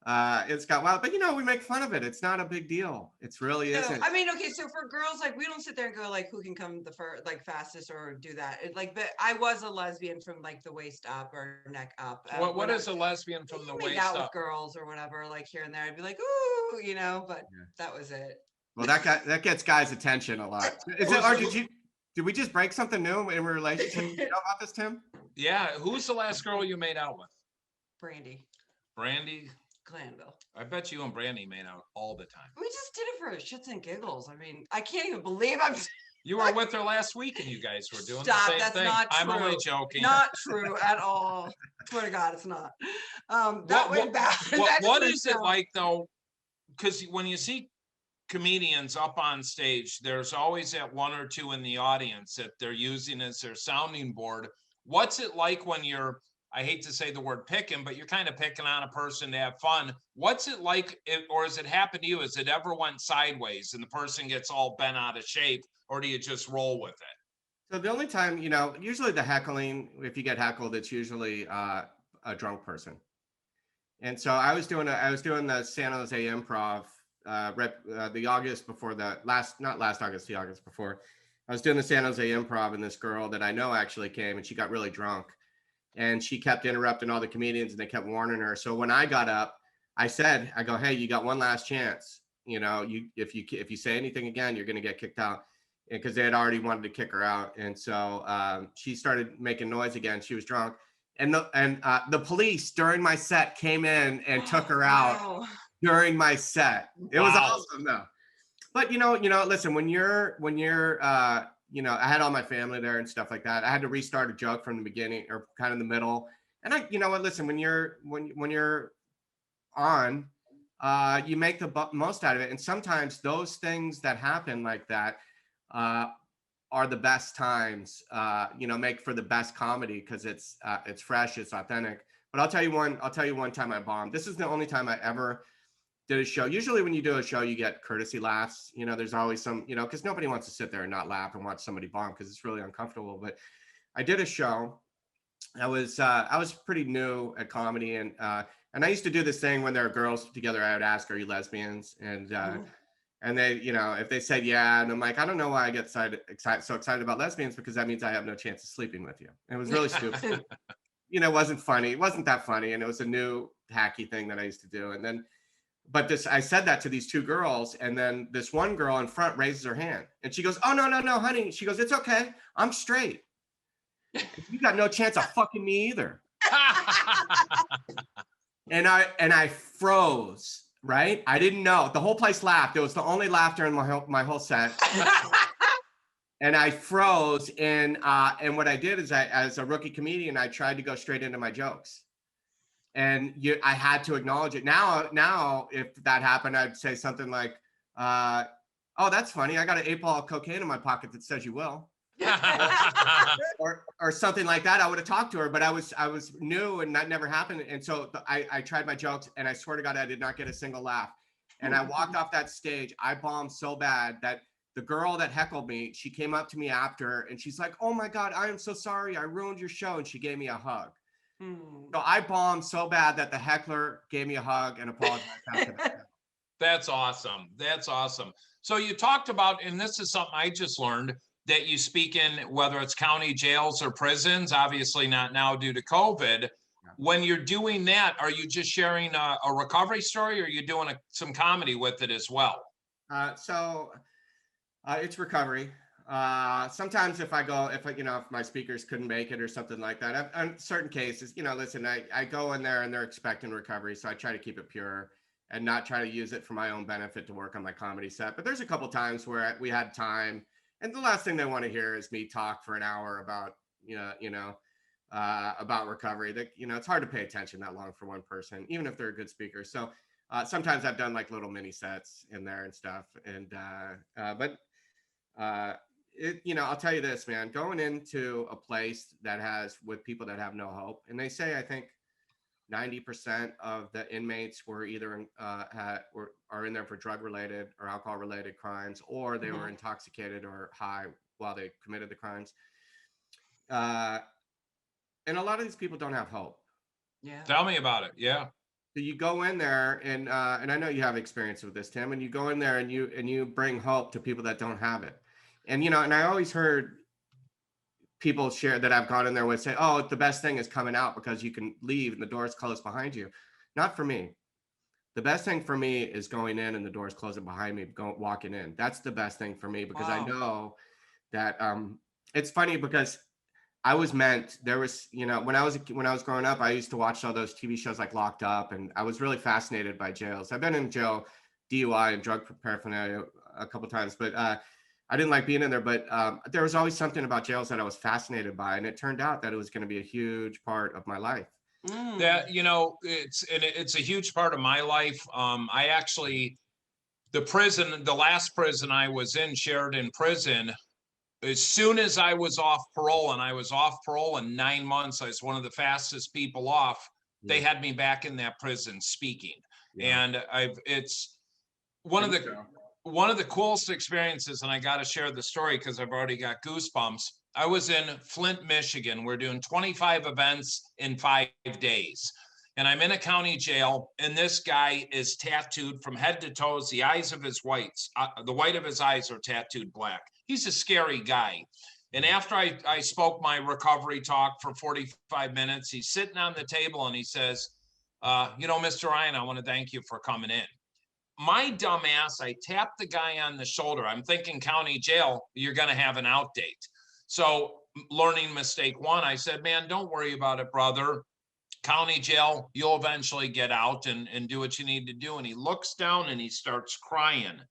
It's got wild, but we make fun of it. It's not a big deal. It's really isn't. I mean, okay, so for girls, like we don't sit there and go like who can come the fastest or do that. But I was a lesbian from like the waist up or neck up. What is a lesbian from the waist out up? with girls or whatever, like here and there. I'd be like, ooh, but that was it. Well, that gets guys' attention a lot. Is it, or did we just break something new in a relationship? You know about this, Tim? Yeah. Who's the last girl you made out with? Brandy. Glanville. I bet you and Brandy made out all the time. We just did it for shits and giggles. I mean, I can't even believe You were with her last week and you guys were doing the same that's thing. Not true. I'm only joking. Not true at all. Swear to God, it's not. What is it like though? Because when you see comedians up on stage, there's always that one or two in the audience that they're using as their sounding board. What's it like when you're, I hate to say the word picking, but you're kind of picking on a person to have fun. What's it like, or has it happened to you? Has it ever went sideways and the person gets all bent out of shape, or do you just roll with it? So the only time, usually the heckling, if you get heckled, it's usually a drunk person. And so I was doing the San Jose Improv the August before not last August, the August before. I was doing the San Jose Improv, and this girl that I know actually came, and she got really drunk. And she kept interrupting all the comedians and they kept warning her. So when I got up, I go, hey, you got one last chance. If you say anything again, you're going to get kicked out, because they had already wanted to kick her out. And so she started making noise again. She was drunk. And the police during my set came in and took her out during my set. It was awesome though. But listen, when you're I had all my family there and stuff like that. I had to restart a joke from the beginning or kind of the middle. And listen, when you're on, you make the most out of it. And sometimes those things that happen like that are the best times, make for the best comedy, because it's fresh, it's authentic. But I'll tell you one time I bombed. This is the only time I ever did a show. Usually when you do a show, you get courtesy laughs. There's always some, because nobody wants to sit there and not laugh and watch somebody bomb, because it's really uncomfortable. But I did a show. I was pretty new at comedy, and I used to do this thing when there are girls together. I would ask, "Are you lesbians?" And they, if they said yeah, and I'm like, I don't know why I get so excited about lesbians, because that means I have no chance of sleeping with you. And it was really stupid. It wasn't funny. It wasn't that funny, and it was a new hacky thing that I used to do. And then. But I said that to these two girls, and then this one girl in front raises her hand, and she goes, "Oh, no, honey." She goes, "It's okay. I'm straight. You got no chance of fucking me either." And I froze, right? I didn't know. The whole place laughed. It was the only laughter in my whole set. And I froze, and what I did is as a rookie comedian, I tried to go straight into my jokes. And I had to acknowledge it. Now, if that happened, I'd say something like, "Oh, that's funny. I got an 8 ball of cocaine in my pocket that says you will," or something like that. I would have talked to her, but I was new, and that never happened. And so I tried my jokes, and I swear to God, I did not get a single laugh. And I walked off that stage. I bombed so bad that the girl that heckled me, she came up to me after, and she's like, "Oh my God, I am so sorry. I ruined your show," and she gave me a hug. So I bombed so bad that the heckler gave me a hug and apologized after that. That's awesome. That's awesome. So you talked about, and this is something I just learned, that you speak in whether it's county jails or prisons, obviously not now due to COVID. Yeah. When you're doing that, are you just sharing a recovery story, or are you doing some comedy with it as well? So it's recovery. Sometimes if my speakers couldn't make it or something like that, in certain cases, listen, I go in there and they're expecting recovery. So I try to keep it pure and not try to use it for my own benefit to work on my comedy set. But there's a couple times where we had time, and the last thing they want to hear is me talk for an hour about, about recovery. That, it's hard to pay attention that long for one person, even if they're a good speaker. So sometimes I've done like little mini sets in there and stuff. And, I'll tell you this, man, going into a place with people that have no hope, and they say, I think 90% of the inmates were either are in there for drug related or alcohol related crimes, or they were intoxicated or high while they committed the crimes. And a lot of these people don't have hope. Yeah. Tell me about it. Yeah. you go in there and I know you have experience with this, Tim, and you go in there and you bring hope to people that don't have it. And, and I always heard people share that I've gone in there with say, oh, the best thing is coming out because you can leave and the door's closed behind you. Not for me. The best thing for me is going in and the door's closing behind me, walking in. That's the best thing for me because I know that it's funny because I was meant, there was, when I was growing up, I used to watch all those TV shows like Locked Up, and I was really fascinated by jails. I've been in jail, DUI and drug paraphernalia a couple of times, but I didn't like being in there. But there was always something about jails that I was fascinated by, and it turned out that it was going to be a huge part of my life. That, it's a huge part of my life. I actually, the last prison I was in, Sheridan Prison, as soon as I was off parole, and I was off parole in 9 months, I was one of the fastest people off. They had me back in that prison speaking. And it's one of the coolest experiences, and I got to share the story because I've already got goosebumps. I was in Flint, Michigan. We're doing 25 events in 5 days. And I'm in a county jail, and this guy is tattooed from head to toes. The white of his eyes are tattooed black. He's a scary guy. And after I spoke my recovery talk for 45 minutes, he's sitting on the table and he says, Mr. Ryan, I want to thank you for coming in. My dumb ass, I tapped the guy on the shoulder. I'm thinking county jail, you're going to have an out date. So learning mistake 1, I said, man, don't worry about it, brother. County jail, you'll eventually get out and do what you need to do. And he looks down and he starts crying.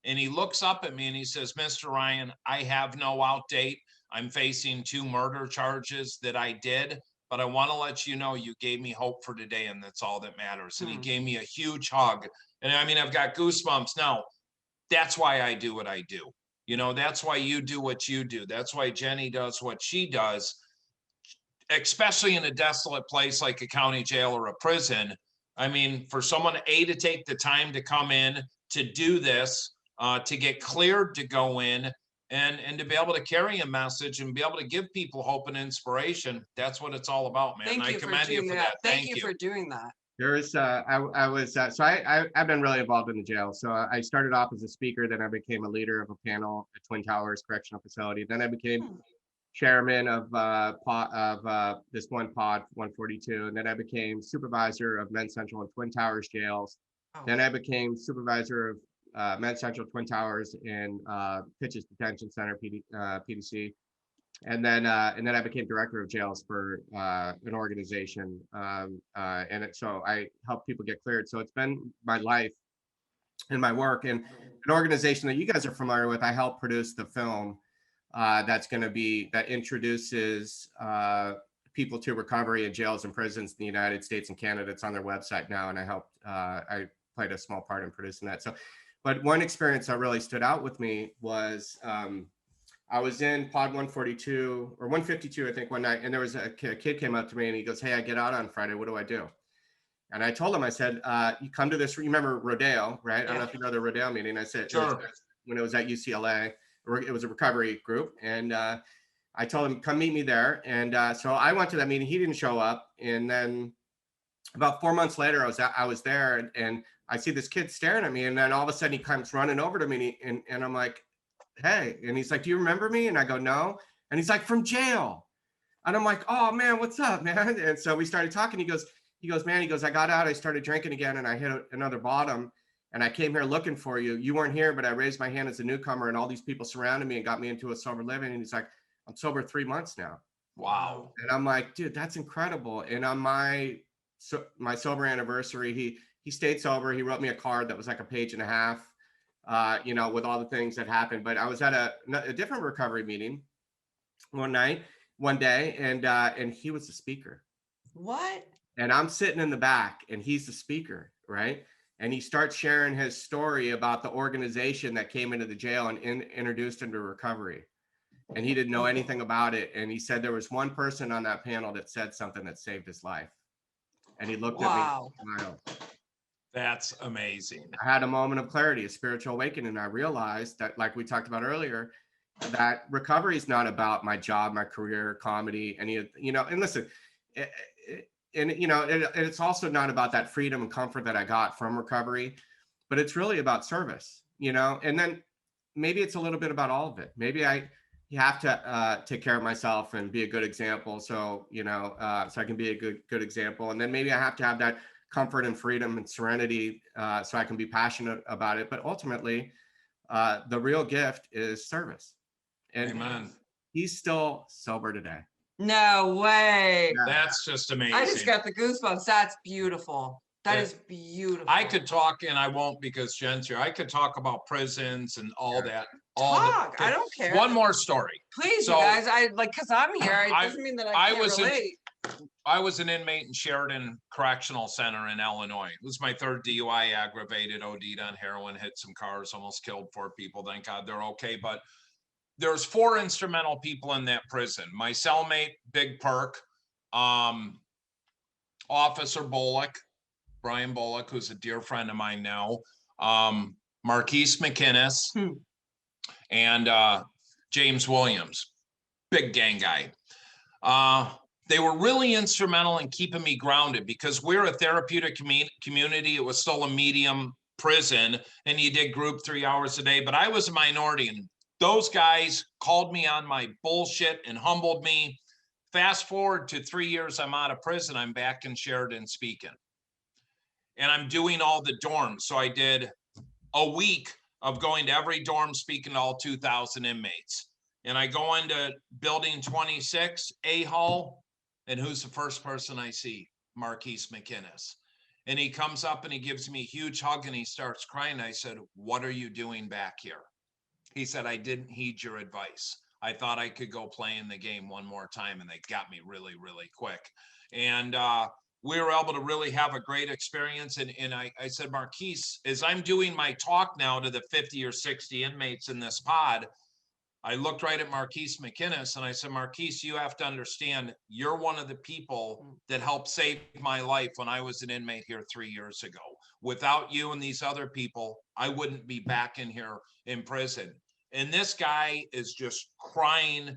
And he looks up at me and he says, Mr. Ryan, I have no out date. I'm facing 2 murder charges that I did, but I want to let you know you gave me hope for today, and that's all that matters. And he gave me a huge hug. And I mean, I've got goosebumps now. That's why I do what I do. That's why you do what you do. That's why Jenny does what she does, especially in a desolate place like a county jail or a prison. I mean, for someone to take the time to come in to do this, to get cleared to go in and to be able to carry a message and be able to give people hope and inspiration. That's what it's all about, man. I commend you for that. Thank you for doing that. There is, I've been really involved in the jail. So I started off as a speaker, then I became a leader of a panel at Twin Towers Correctional Facility. Then I became chairman of this one pod 142, and then I became supervisor of Men's Central and Twin Towers jails. Then I became supervisor of Men's Central, Twin Towers, and Pitches Detention Center, PDC. And then I became director of jails for an organization, so I help people get cleared. So it's been my life and my work, and an organization that you guys are familiar with. I helped produce the film that introduces people to recovery in jails and prisons in the United States and Canada. It's on their website now, and I played a small part in producing that. So, but one experience that really stood out with me was I was in pod 142 or 152, I think, one night, and there was a kid came up to me and he goes, "Hey, I get out on Friday. What do I do?" And I told him, I said, "You come to this. You remember Rodeo, right? Yeah. I don't know if you know the Rodeo meeting." I said, "Sure." When it was at UCLA, it was a recovery group, and I told him, "Come meet me there." And so I went to that meeting. He didn't show up, and then about 4 months later, I was there, and I see this kid staring at me, and then all of a sudden he comes running over to me, and I'm like, "Hey," and he's like, "Do you remember me?" And I go, "No." And he's like, "From jail." And I'm like, "Oh man, what's up, man?" And so we started talking. He goes, "Man," he goes, "I got out, I started drinking again, and I hit another bottom, and I came here looking for you. You weren't here, but I raised my hand as a newcomer, and all these people surrounded me and got me into a sober living." And he's like, "I'm sober 3 months now." Wow. And I'm like, "Dude, that's incredible." And on my sober anniversary, he stayed sober. He wrote me a card that was like a page and a half, with all the things that happened. But I was at a different recovery meeting one day, and he was the speaker. What? And I'm sitting in the back, and he's the speaker, right? And he starts sharing his story about the organization that came into the jail and introduced him to recovery. And he didn't know anything about it. And he said there was one person on that panel that said something that saved his life. And he looked at me and smiled. That's amazing. I had a moment of clarity, a spiritual awakening. And I realized that, like we talked about earlier, that recovery is not about my job, my career, comedy, and listen, you know, it's also not about that freedom and comfort that I got from recovery, but it's really about service, you know. And then maybe it's a little bit about all of it. Maybe you have to take care of myself and be a good example. So, you know, so I can be a good example. And then maybe I have to have that comfort and freedom and serenity so I can be passionate about it. But ultimately, the real gift is service. And Amen. He's still sober today. No way. Yeah. That's just amazing. I just got the goosebumps. That's beautiful. That is beautiful. I could talk, and I won't because Jenn's here. I could talk about prisons and all that. Talk. I don't care. One more story. Please, you guys. I like, because I'm here. It doesn't mean that I can't relate. I was an inmate in Sheridan Correctional Center in Illinois. It was my third DUI, aggravated, OD'd on heroin, hit some cars, almost killed 4 people. Thank God they're okay. But there's 4 instrumental people in that prison. My cellmate, Big Perk, Officer Bullock, Brian Bullock, who's a dear friend of mine now, Marquise McInnes, and James Williams, big gang guy. They were really instrumental in keeping me grounded because we're a therapeutic community. It was still a medium prison, and you did group 3 hours a day, but I was a minority, and those guys called me on my bullshit and humbled me. Fast forward to 3 years, I'm out of prison. I'm back in Sheridan speaking. And I'm doing all the dorms. So I did a week of going to every dorm, speaking to all 2,000 inmates. And I go into building 26, A Hall, and who's the first person I see? Marquise McInnes. And he comes up and he gives me a huge hug and he starts crying. I said, "What are you doing back here?" He said, "I didn't heed your advice. I thought I could go play in the game one more time, and they got me really, really quick." And we were able to really have a great experience. And I said, "Marquise, as I'm doing my talk now to the 50 or 60 inmates in this pod," I looked right at Marquise McInnes and I said, "Marquise, you have to understand, you're one of the people that helped save my life when I was an inmate here 3 years ago. Without you and these other people, I wouldn't be back in here in prison." And this guy is just crying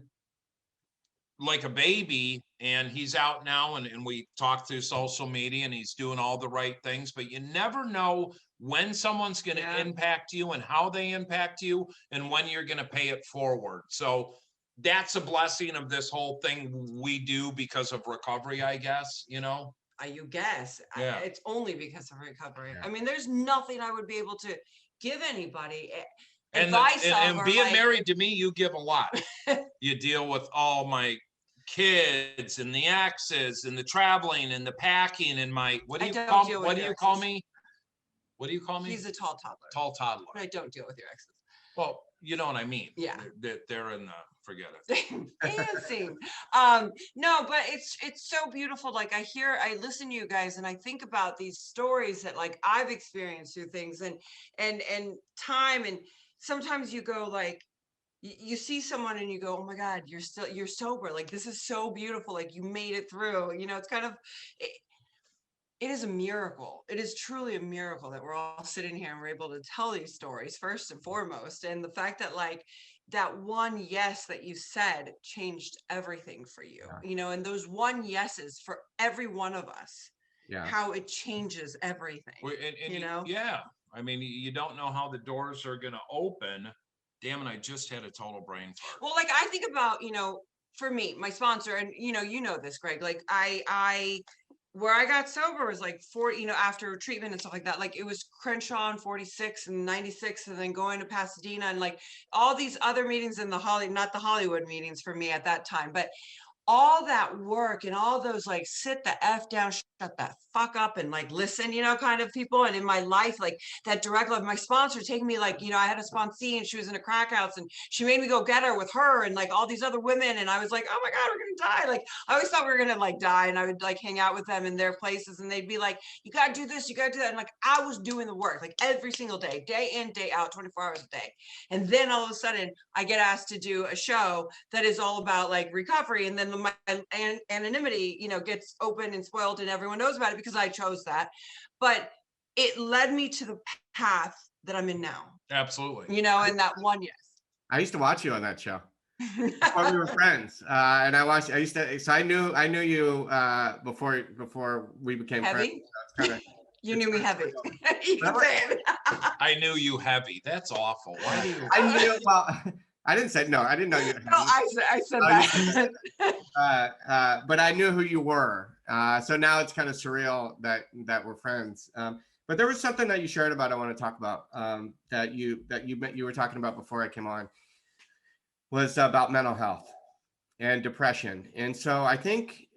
like a baby, and he's out now, and we talk through social media, and he's doing all the right things, but you never know when someone's going to impact you and how they impact you and when you're going to pay it forward. So that's a blessing of this whole thing we do because of recovery, I guess, you know? You guess. Yeah. It's only because of recovery. Yeah. I mean, there's nothing I would be able to give anybody. And being married to me, you give a lot. You deal with all my kids and the exes and the traveling and the packing and my, what do you call me? What do you call me? He's a tall toddler. Tall toddler. But I don't deal with your exes. Well, you know what I mean. Yeah. They're in the, forget it. Dancing. No, but it's so beautiful. Like I listen to you guys and I think about these stories that like I've experienced through things and time. And sometimes you go like, you see someone and you go, "Oh my God, you're sober. Like, this is so beautiful. Like you made it through." You know, it's kind of, it is a miracle. It is truly a miracle that we're all sitting here and we're able to tell these stories first and foremost. And the fact that like that one yes that you said changed everything for you, you know, and those one yeses for every one of us, how it changes everything, you know? Yeah. I mean, you don't know how the doors are going to open. Damn it, I just had a total brain fart. Well, like I think about, you know, for me, my sponsor, and you know this, Greg, like I where I got sober was like 40, you know, after treatment and stuff like that. Like it was Crenshaw and 46 and 96 and then going to Pasadena and like all these other meetings in not the Hollywood meetings for me at that time, but all that work and all those like sit the F down, shut that fuck up and like listen, you know, kind of people. And in my life, like that direct love, my sponsor taking me like, you know, I had a sponsee and she was in a crack house and she made me go get her with her and like all these other women. And I was like, "Oh my God, we're gonna die." Like I always thought we were gonna like die. And I would like hang out with them in their places and they'd be like, "You gotta do this, you gotta do that." And like I was doing the work like every single day in, day out, 24 hours a day. And then all of a sudden I get asked to do a show that is all about like recovery. And then my anonymity, you know, gets open and spoiled and everyone knows about it because I chose that. But it led me to the path that I'm in now. Absolutely. You know, and that one yes. I used to watch you on that show. before we were friends. And I knew you before we became friends. Heavy? So it's you knew me heavy. You can say it. I knew you heavy. That's awful. Why do you? I knew, well, I didn't say, no, I didn't know you. No, I said that. But I knew who you were. So now it's kind of surreal that we're friends. But there was something that you shared about I want to talk about that you were talking about before I came on, was about mental health and depression. And so I think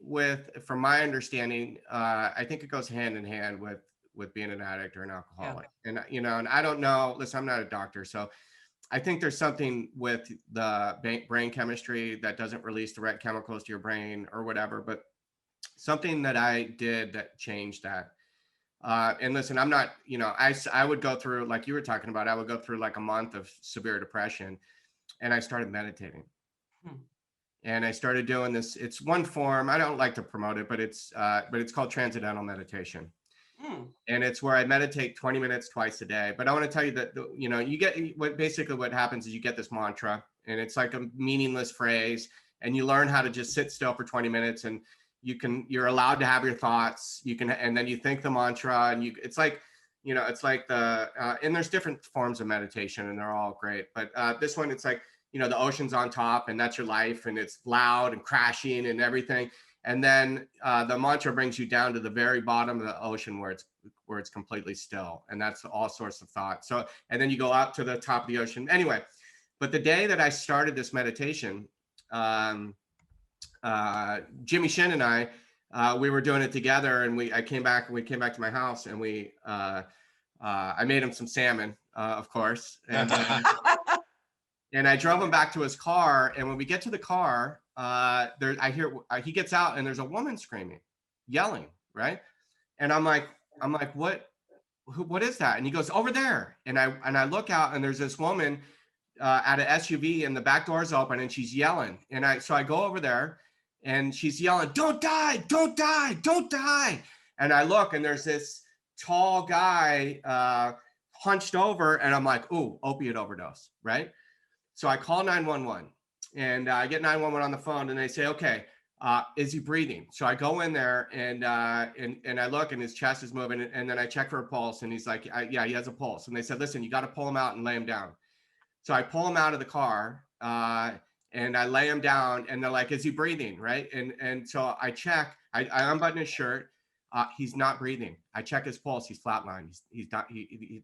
from my understanding, I think it goes hand in hand with being an addict or an alcoholic. Yeah. And and I don't know. Listen, I'm not a doctor, so I think there's something with the brain chemistry that doesn't release the right chemicals to your brain or whatever, but something that I did that changed that. And listen, I'm not, I would go through, like you were talking about, I would go through like a month of severe depression, and I started meditating. And I started doing this. It's one form. I don't like to promote it, but it's called transcendental meditation. And it's where I meditate 20 minutes twice a day. But I want to tell you that, you get what happens is you get this mantra, and it's like a meaningless phrase, and you learn how to just sit still for 20 minutes, and you're allowed to have your thoughts. And then you think the mantra, and it's like and there's different forms of meditation, and they're all great. But this one, it's like, the ocean's on top, and that's your life, and it's loud and crashing and everything. And then the mantra brings you down to the very bottom of the ocean where it's completely still. And that's all sorts of thoughts. So, and then you go up to the top of the ocean. Anyway, but the day that I started this meditation, Jimmy Shin and I, we were doing it together, and we came back to my house, and I made him some salmon, of course. And, and I drove him back to his car. And when we get to the car, he gets out, and there's a woman screaming, yelling, right? And I'm like, what is that? And he goes, over there. And I look out, and there's this woman at an SUV, and the back door's open, and she's yelling. And so I go over there, and she's yelling, don't die, don't die, don't die. And I look, and there's this tall guy hunched over, and I'm like, ooh, opiate overdose, right? So I call 911, and I get 911 on the phone, and they say, okay, is he breathing? So I go in there, and I look, and his chest is moving, and then I check for a pulse, and he's like, yeah, he has a pulse. And they said, listen, you got to pull him out and lay him down. So I pull him out of the car, and I lay him down, and they're like, is he breathing, right? And so I check, I unbutton his shirt, he's not breathing. I check his pulse, he's flatlined, he's not,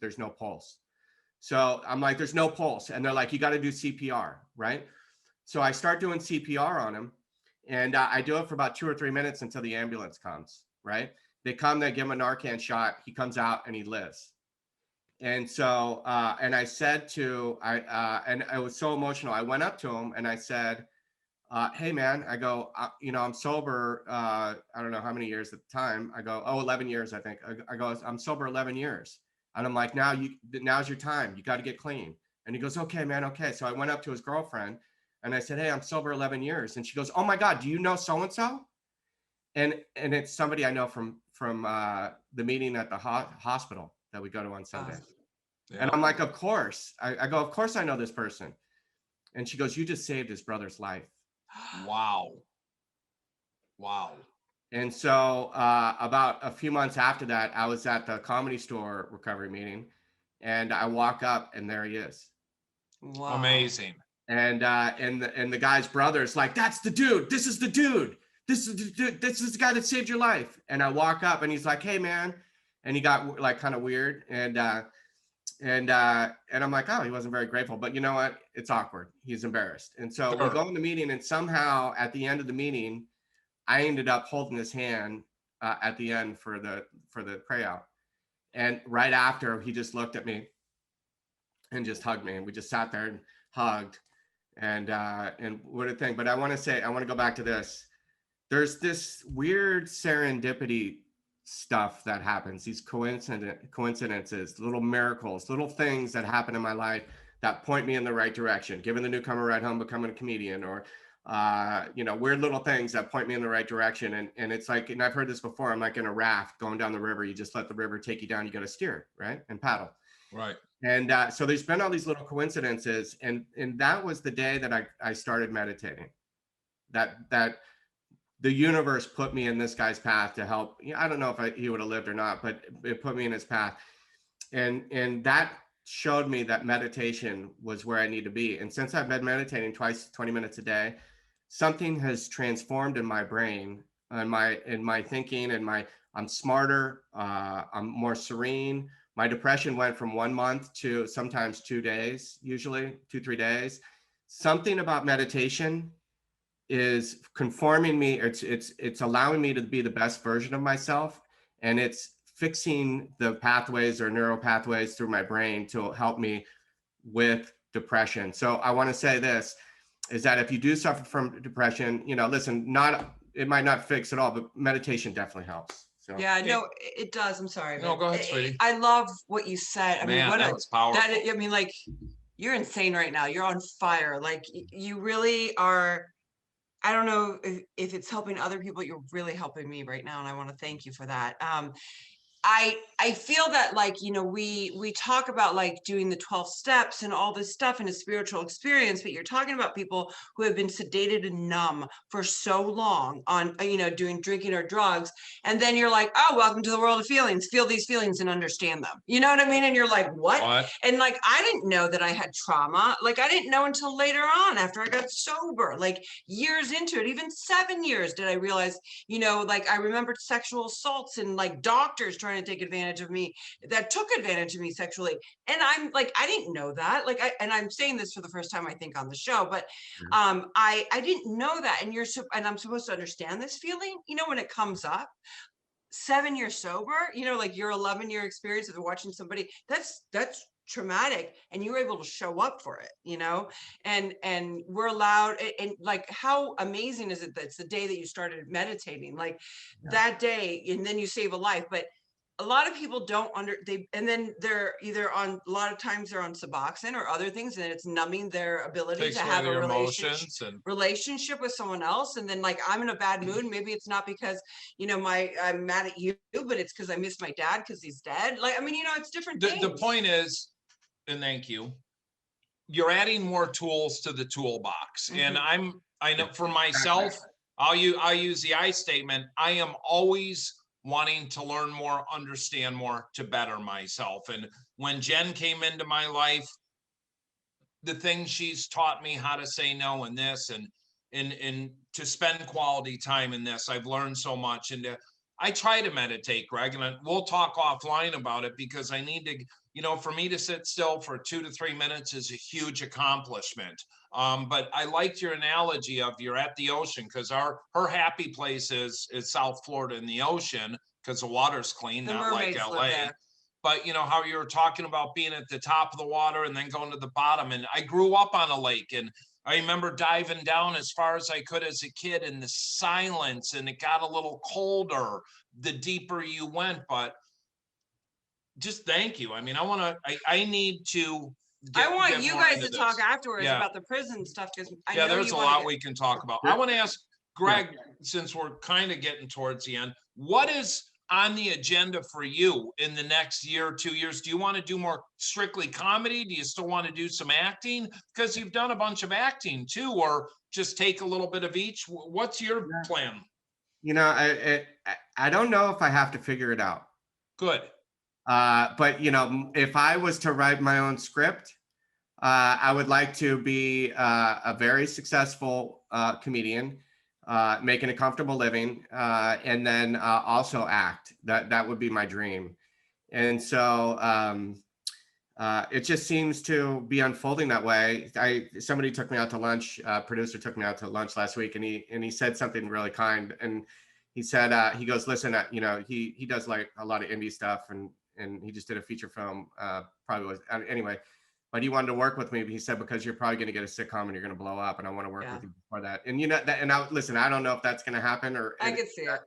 there's no pulse. So I'm like, there's no pulse. And they're like, you got to do CPR, right? So I start doing CPR on him, and I do it for about 2 or 3 minutes until the ambulance comes, right? They come, they give him a Narcan shot, he comes out, and he lives. And so, and I said and I was so emotional. I went up to him, and I said, hey man, I go, I'm sober. I don't know how many years at the time. I go, 11 years, I think. I go, I'm sober 11 years. And I'm like, now's your time. You got to get clean. And he goes, okay, man. Okay. So I went up to his girlfriend, and I said, hey, I'm sober 11 years. And she goes, oh my God, do you know so-and-so? And it's somebody I know from the meeting at the hospital that we go to on Sunday. Yeah. And I'm like, of course. I go, of course I know this person. And she goes, you just saved his brother's life. Wow. And so about a few months after that, I was at the Comedy Store recovery meeting, and I walk up, and there he is. Wow. Amazing. And the guy's brother's like, that's the dude. This is the dude. This is the guy that saved your life. And I walk up, and he's like, hey man. And he got like kind of weird. And I'm like, oh, he wasn't very grateful, but you know what? It's awkward. He's embarrassed. And so we go in the meeting, and somehow at the end of the meeting, I ended up holding his hand at the end for the pray out. And right after, he just looked at me and just hugged me, and we just sat there and hugged, and what a thing. But I want to go back to this. There's this weird serendipity stuff that happens, these coincidences, little miracles, little things that happen in my life that point me in the right direction. Giving the newcomer a ride home, becoming a comedian, or weird little things that point me in the right direction. And it's like, and I've heard this before, I'm like in a raft going down the river. You just let the river take you down. You got to steer, right? And paddle. Right. And so there's been all these little coincidences, and that was the day that I started meditating. That the universe put me in this guy's path to help. I don't know if he would have lived or not, but it put me in his path, and that showed me that meditation was where I need to be. And since I've been meditating twice, 20 minutes a day, something has transformed in my brain and in my thinking, and I'm smarter, I'm more serene. My depression went from 1 month to sometimes 2 days, usually 2-3 days. Something about meditation is conforming me. It's allowing me to be the best version of myself, and it's fixing the pathways or neural pathways through my brain to help me with depression. So I want to say this, is that if you do suffer from depression, listen, it might not fix it all, but meditation definitely helps. So yeah, no, it does. I'm sorry. No, go ahead, sweetie. I love what you said. I mean, that was powerful. I mean, like, you're insane right now. You're on fire. Like, you really are. I don't know if it's helping other people. You're really helping me right now, and I want to thank you for that. I feel that, like, we talk about like doing the 12 steps and all this stuff in a spiritual experience, but you're talking about people who have been sedated and numb for so long on, doing drinking or drugs. And then you're like, oh, welcome to the world of feelings, feel these feelings and understand them. You know what I mean? And you're like, what? And like, I didn't know that I had trauma. Like, I didn't know until later on, after I got sober, like years into it, even 7 years, did I realize, like, I remembered sexual assaults and like doctors trying to take advantage of me, that took advantage of me sexually. And I'm like, I didn't know that. Like, and I'm saying this for the first time, I think, on the show, but I didn't know that. And I'm supposed to understand this feeling, when it comes up. 7 years sober, like your 11-year experience of watching somebody, that's traumatic, and you were able to show up for it, and we're allowed. And like, how amazing is it that it's the day that you started meditating, like that day, and then you save a life. But a lot of people don't and then they're either a lot of times they're on Suboxone or other things, and it's numbing their ability to have a relationship with someone else. And then, like, I'm in a bad mood. Maybe it's not because, I'm mad at you, but it's because I miss my dad because he's dead. Like, I mean, it's different things. The point is, and thank you, you're adding more tools to the toolbox. And I know for myself, I'll use the I statement. I am always wanting to learn more, understand more, to better myself. And when Jen came into my life, the things she's taught me how to say no in this, and to spend quality time in this, I've learned so much. And I try to meditate, Greg, and we'll talk offline about it, because I need to, for me to sit still for 2 to 3 minutes is a huge accomplishment. But I liked your analogy of you're at the ocean, because her happy place is South Florida in the ocean, because the water's clean, not like LA. But how you were talking about being at the top of the water and then going to the bottom. And I grew up on a lake, and I remember diving down as far as I could as a kid in the silence, and it got a little colder the deeper you went. But just thank you. I mean, I need to I want you guys to talk afterwards about the prison stuff, because there's a lot we can talk about. I want to ask Greg, since we're kind of getting towards the end, what is on the agenda for you in the next year or 2 years? Do you want to do more strictly comedy? Do you still want to do some acting? Because you've done a bunch of acting too, or just take a little bit of each. What's your plan? I don't know if I have to figure it out. Good. But if I was to write my own script, I would like to be a very successful comedian, making a comfortable living, and then also act. That would be my dream. And so it just seems to be unfolding that way. Somebody took me out to lunch. Producer took me out to lunch last week, and he said something really kind. And he said, he goes, listen, he does like a lot of indie stuff, and he just did a feature film, anyway. But he wanted to work with me. He said, because you're probably going to get a sitcom and you're going to blow up, and I want to work with you before that. And listen, I don't know if that's going to happen, or I could see it.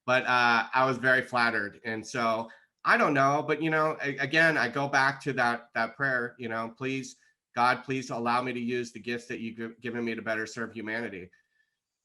But I was very flattered, and so I don't know. But again, I go back to that prayer. Please, God, please allow me to use the gifts that you've given me to better serve humanity.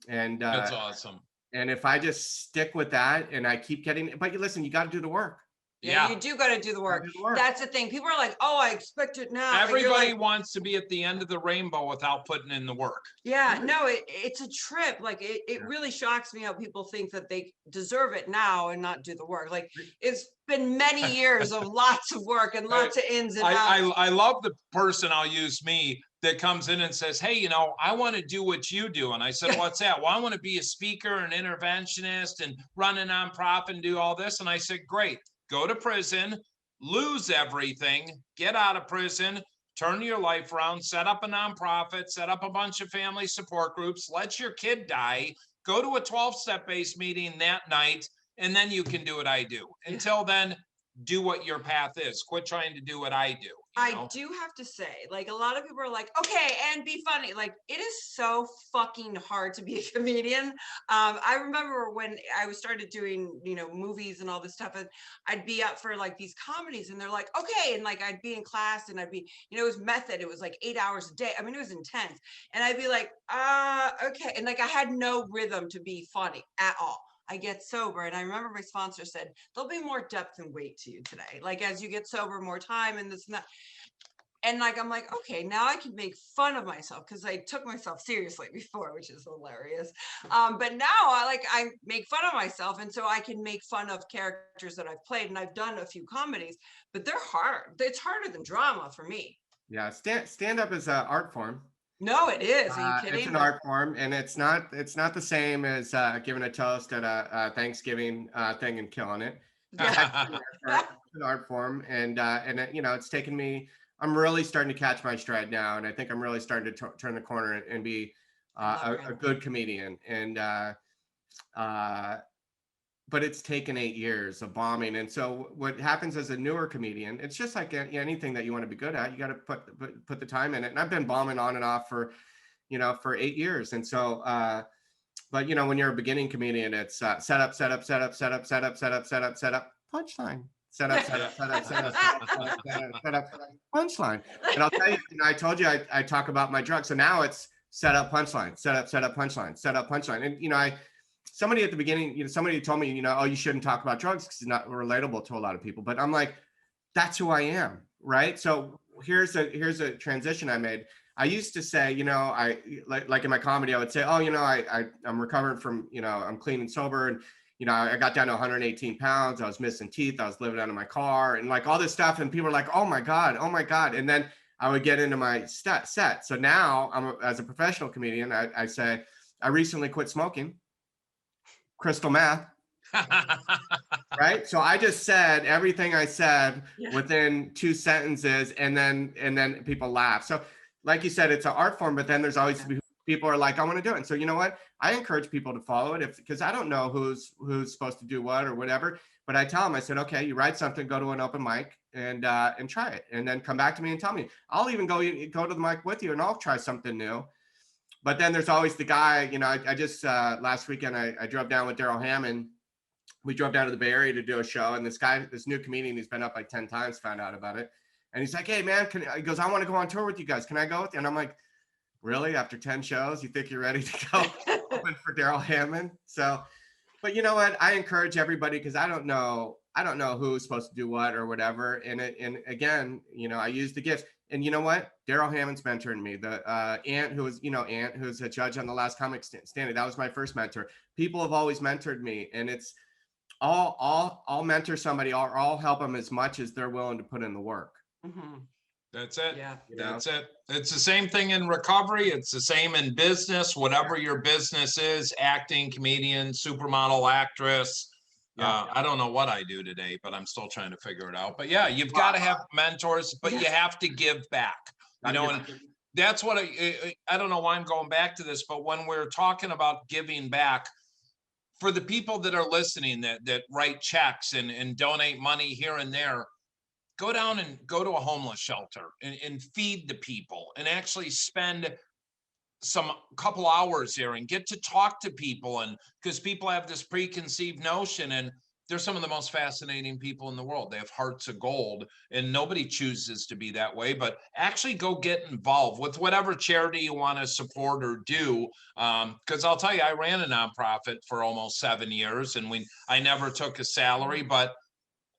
And that's awesome. And if I just stick with that, and I keep getting, but listen, you got to do the work. Yeah, you do got to do the work. That's the thing. People are like, "Oh, I expect it now." Everybody wants to be at the end of the rainbow without putting in the work. Yeah, no, it's a trip. Like it really shocks me how people think that they deserve it now and not do the work. Like it's been many years of lots of work and lots of ins and outs. I love the person, I'll use me, that comes in and says, "Hey, I want to do what you do." And I said, "What's that?" "Well, I want to be a speaker, an interventionist, and run a nonprofit and do all this." And I said, "Great. Go to prison, lose everything, get out of prison, turn your life around, set up a nonprofit, set up a bunch of family support groups, let your kid die, go to a 12-step based meeting that night, and then you can do what I do. Until then, do what your path is. Quit trying to do what I do." I do have to say, like, a lot of people are like, "Okay, and be funny." Like, it is so fucking hard to be a comedian. I remember when I started doing, movies and all this stuff, and I'd be up for like these comedies, and they're like, "Okay," and like I'd be in class, and I'd be, it was method. It was like 8 hours a day. I mean, it was intense, and I'd be like, okay," and like I had no rhythm to be funny at all. I get sober, and I remember my sponsor said, "There'll be more depth and weight to you today. Like as you get sober, more time and this and that." And like, I'm like, okay, now I can make fun of myself because I took myself seriously before, which is hilarious. But now I make fun of myself. And so I can make fun of characters that I've played, and I've done a few comedies, but they're hard. It's harder than drama for me. Yeah. Stand-up is an art form. No, it is. Are you kidding? It's an art form, and it's not the same as giving a toast at a Thanksgiving thing and killing it. Yeah. It's an art form, and it's taken me. I'm really starting to catch my stride now, and I think I'm really starting to turn the corner and be a good comedian. And but it's taken 8 years of bombing. And so what happens as a newer comedian, it's just like anything that you want to be good at. You got to put the time in it. And I've been bombing on and off for 8 years. And so, but when you're a beginning comedian, it's set up, punchline. Set up, punchline. And I'll tell you, I told you I talk about my drugs. So now it's set up, punchline, set up, punchline, set up, punchline. And somebody at the beginning, somebody told me, "Oh, you shouldn't talk about drugs because it's not relatable to a lot of people." But I'm like, that's who I am, right? So here's a transition I made. I used to say, I like in my comedy, I would say, "Oh, I'm recovering from, I'm clean and sober, and I got down to 118 pounds. I was missing teeth. I was living out of my car," and like all this stuff. And people are like, "Oh my God. Oh my God." And then I would get into my set. So now as a professional comedian, I say, I recently quit smoking crystal meth. Right. So I just said everything I said within 2 sentences, and then people laugh. So like you said, it's an art form, but then there's always people are like, "I want to do it." And so you know what? I encourage people to follow it because I don't know who's supposed to do what or whatever. But I tell them, I said, "Okay, you write something, go to an open mic and try it, and then come back to me and tell me. I'll even go to the mic with you, and I'll try something new." But then there's always the guy, I just last weekend I drove down with Daryl Hammond. We drove down to the Bay Area to do a show, and this new comedian, he's been up like 10 times, found out about it. And he's like, "Hey man, he goes, I want to go on tour with you guys. Can I go with you?" And I'm like, "Really? After 10 shows, you think you're ready to go open for Daryl Hammond?" So, but you know what? I encourage everybody because I don't know who's supposed to do what or whatever. And again, I use the gifts. And you know what? Daryl Hammond's mentoring me. The Ant, who's a judge on the Last Comic Standing, that was my first mentor. People have always mentored me, and it's I'll mentor somebody, or I'll help them as much as they're willing to put in the work. Mm-hmm. That's it. Yeah. That's it. It's the same thing in recovery. It's the same in business, whatever your business is, acting, comedian, supermodel, actress. I don't know what I do today, but I'm still trying to figure it out. But yeah, you've got to have mentors, but you have to give back, and that's what I don't know why I'm going back to this, but when we're talking about giving back, for the people that are listening that write checks and donate money here and there, go down and go to a homeless shelter and feed the people and actually spend some couple hours there and get to talk to people. And because people have this preconceived notion, and they're some of the most fascinating people in the world. They have hearts of gold, and nobody chooses to be that way, but actually go get involved with whatever charity you want to support or do. Because I'll tell you, I ran a nonprofit for almost 7 years, and I never took a salary, but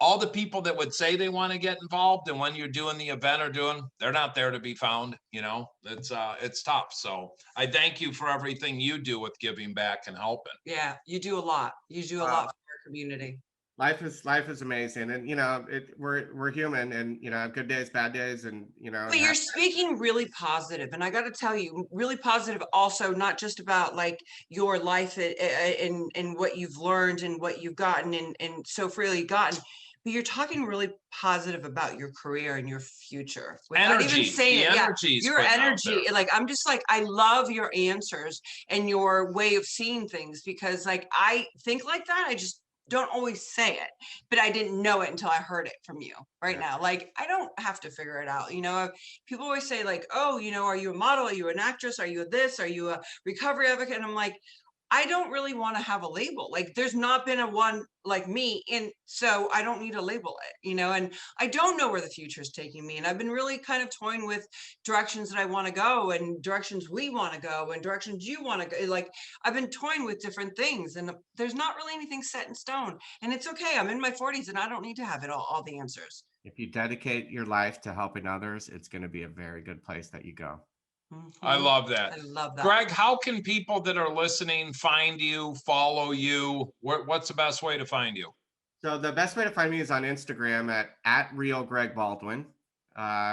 all the people that would say they want to get involved, and when you're doing the event they're not there to be found. It's tough. So I thank you for everything you do with giving back and helping. Yeah, you do a lot. You do a lot for our community. Life is amazing, and we're human, and have good days, bad days, and But you're speaking really positive, and I got to tell you, really positive. Also, not just about like your life and what you've learned and what you've gotten and so freely gotten, but you're talking really positive about your career and your future without even saying it. Yeah, your energy. Like I'm just like, I love your answers and your way of seeing things, because like I think like that. I just don't always say it, but I didn't know it until I heard it from you right now. Like, I don't have to figure it out. People always say like, oh, are you a model? Are you an actress? Are you this? Are you a recovery advocate? And I'm like, I don't really want to have a label. Like there's not been a one like me. And so I don't need to label it, and I don't know where the future is taking me. And I've been really kind of toying with directions that I want to go and directions we want to go and directions you want to go. Like I've been toying with different things, and there's not really anything set in stone, and it's okay. I'm in my 40s and I don't need to have it all the answers. If you dedicate your life to helping others, it's going to be a very good place that you go. I love that. I love that. Greg, how can people that are listening find you, follow you? What's the best way to find you? So the best way to find me is on Instagram at Real Greg Baldwin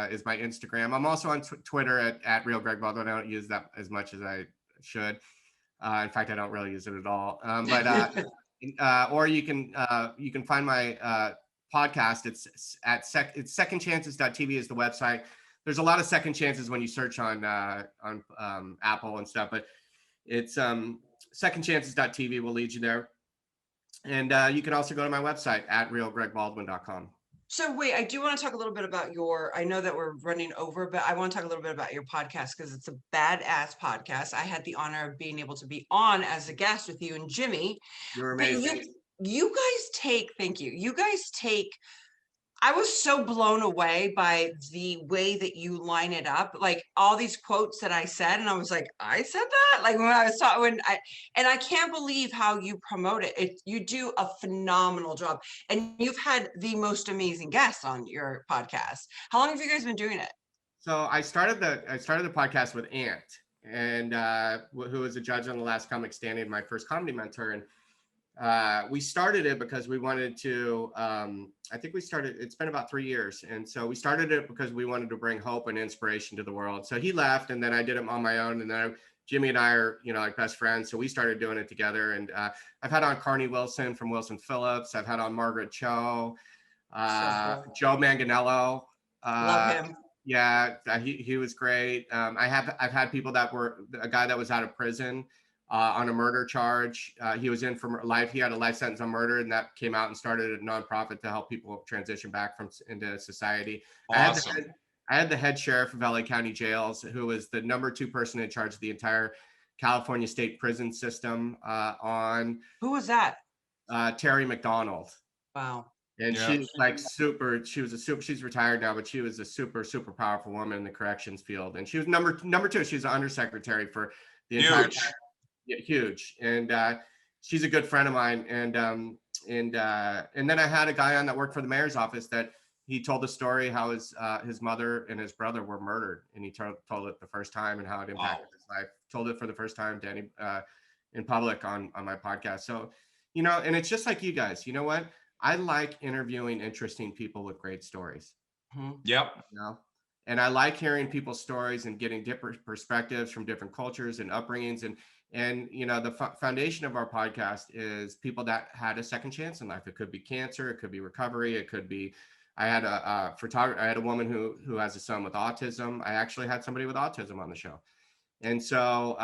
is my Instagram. I'm also on Twitter at Real Greg Baldwin. I don't use that as much as I should. In fact, I don't really use it at all. Or you can find my podcast. It's secondchances.tv is the website. There's a lot of second chances when you search on Apple and stuff, but it's secondchances.tv will lead you there. And you can also go to my website at realgregbaldwin.com. So wait, I do want to talk a little bit about I know that we're running over, but I want to talk a little bit about your podcast, because it's a badass podcast. I had the honor of being able to be on as a guest with you and Jimmy. You're amazing. You guys take, I was so blown away by the way that you line it up, like all these quotes that I said, and I was like, I said that, like when I was talking, and I can't believe how you promote it. You do a phenomenal job, and you've had the most amazing guests on your podcast. How long have you guys been doing it? So I started the podcast with Ant, and who was a judge on The Last Comic Standing, my first comedy mentor, and we started it because we wanted to, it's been about 3 years. And so we started it because we wanted to bring hope and inspiration to the world. So he left, and then I did it on my own. And then Jimmy and I are, like best friends. So we started doing it together. And I've had on Carney Wilson from Wilson Phillips. I've had on Margaret Cho, Joe Manganiello. Love him. Yeah, he was great. I've had people that were a guy that was out of prison on a murder charge. He was in for life. He had a life sentence on murder, and that came out and started a nonprofit to help people transition back into society. Awesome. I had the head sheriff of LA County Jails, who was the number 2 person in charge of the entire California state prison system on. Who was that? Terry McDonald. Wow. And she's like she's retired now, but she was a super, super powerful woman in the corrections field. And she was number 2. She was the undersecretary for the entire. Huge. And she's a good friend of mine. And then I had a guy on that worked for the mayor's office that he told the story how his mother and his brother were murdered, and he told it the first time and how it impacted his life. Told it for the first time to in public on my podcast. So, and it's just like you guys. You know what? I like interviewing interesting people with great stories. Yep. And I like hearing people's stories and getting different perspectives from different cultures and upbringings. And the foundation of our podcast is people that had a second chance in life. It could be cancer, it could be recovery, it could be. I had a photographer. I had a woman who has a son with autism. I actually had somebody with autism on the show, and so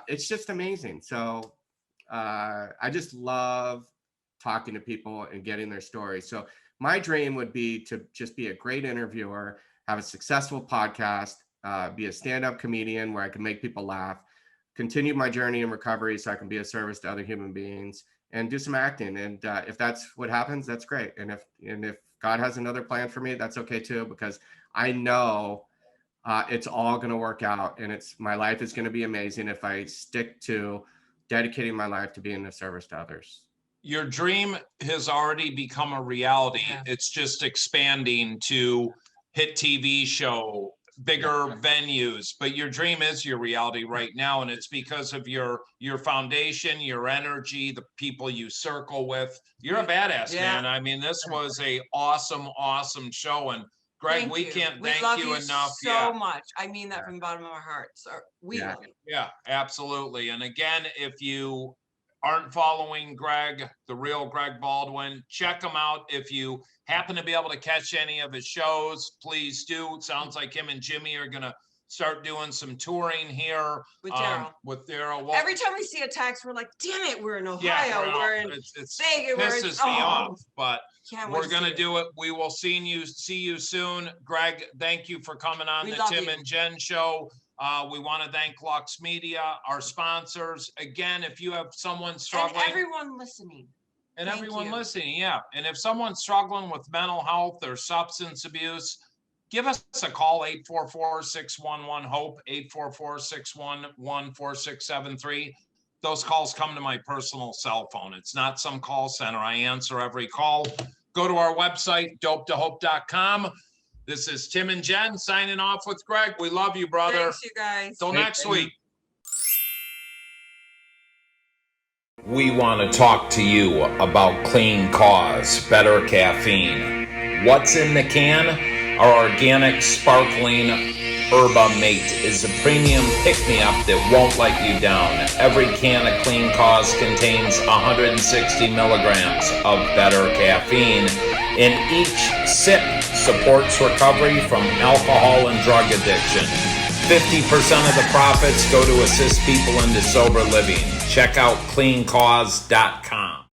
it's just amazing. So I just love talking to people and getting their stories. So my dream would be to just be a great interviewer, have a successful podcast, be a stand-up comedian where I can make people laugh, continue my journey in recovery so I can be of service to other human beings, and do some acting. And if that's what happens, that's great. And if God has another plan for me, that's okay too, because I know it's all going to work out, and my life is going to be amazing if I stick to dedicating my life to being of service to others. Your dream has already become a reality. Yeah. It's just expanding to hit TV show, bigger venues, but your dream is your reality right now. And it's because of your foundation, your energy, the people you circle with. You're a badass, man. I mean, this was a awesome show. And Greg, we can't thank you enough. So much. I mean that from the bottom of our heart. So we love you. Yeah, absolutely. And again, if you aren't following Greg, the real Greg Baldwin, check him out. If you happen to be able to catch any of his shows, please do. It sounds like him and Jimmy are going to start doing some touring here with Daryl. Well, every time we see a text, we're like, damn it, we're in Ohio. We're in Vegas. Pisses me off, but we're going to do it. We will see you soon. Greg, thank you for coming on the Tim and Jen show. We want to thank Lux Media, our sponsors. Again, if you have someone struggling. And everyone listening. And if someone's struggling with mental health or substance abuse, give us a call, 844-611-HOPE, 844-611-4673. Those calls come to my personal cell phone. It's not some call center. I answer every call. Go to our website, dopetohope.com. This is Tim and Jen signing off with Greg. We love you, brother. Thanks, you guys. Till next week. We want to talk to you about Clean Cause, better caffeine. What's in the can? Our organic, sparkling Herba Mate is a premium pick-me-up that won't let you down. Every can of Clean Cause contains 160 milligrams of better caffeine, and each sip supports recovery from alcohol and drug addiction. 50% of the profits go to assist people into sober living. Check out cleancause.com.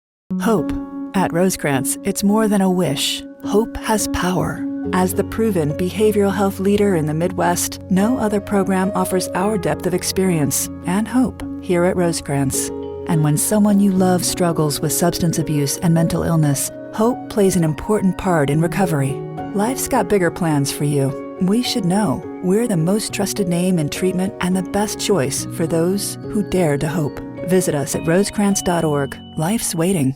Hope. At Rosecrans, it's more than a wish. Hope has power. As the proven behavioral health leader in the Midwest, no other program offers our depth of experience and hope here at Rosecrans. And when someone you love struggles with substance abuse and mental illness, hope plays an important part in recovery. Life's got bigger plans for you. We should know. We're the most trusted name in treatment and the best choice for those who dare to hope. Visit us at rosecrans.org. Life's waiting.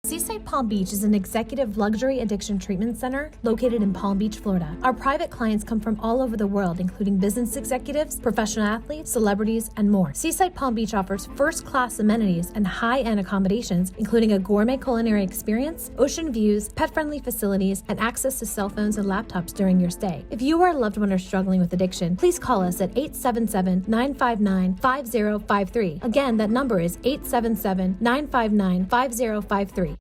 Seaside Palm Beach is an executive luxury addiction treatment center located in Palm Beach, Florida. Our private clients come from all over the world, including business executives, professional athletes, celebrities, and more. Seaside Palm Beach offers first-class amenities and high-end accommodations, including a gourmet culinary experience, ocean views, pet-friendly facilities, and access to cell phones and laptops during your stay. If you or a loved one are struggling with addiction, please call us at 877-959-5053. Again, that number is 877-959-5053.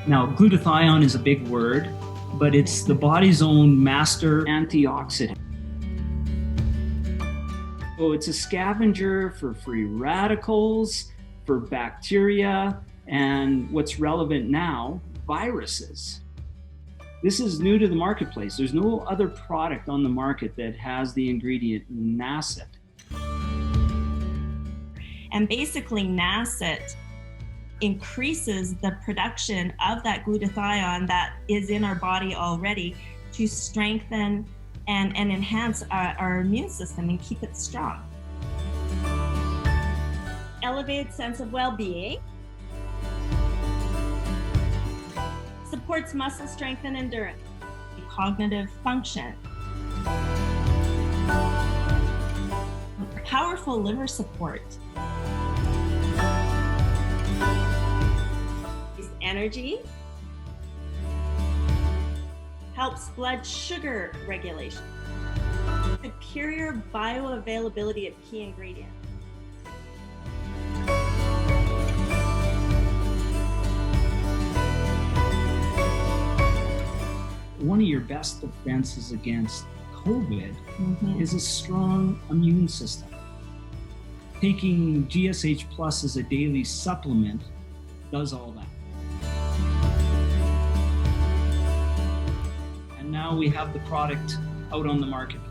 Now, glutathione is a big word, but it's the body's own master antioxidant. So it's a scavenger for free radicals, for bacteria, and what's relevant now, viruses. This is new to the marketplace. There's no other product on the market that has the ingredient NACET. And basically NACET increases the production of that glutathione that is in our body already to strengthen and enhance our immune system and keep it strong. Elevated sense of well-being, supports muscle strength and endurance, cognitive function, powerful liver support, energy, helps blood sugar regulation, superior bioavailability of key ingredients. One of your best defenses against COVID is a strong immune system. Taking GSH Plus as a daily supplement does all that. And now we have the product out on the marketplace.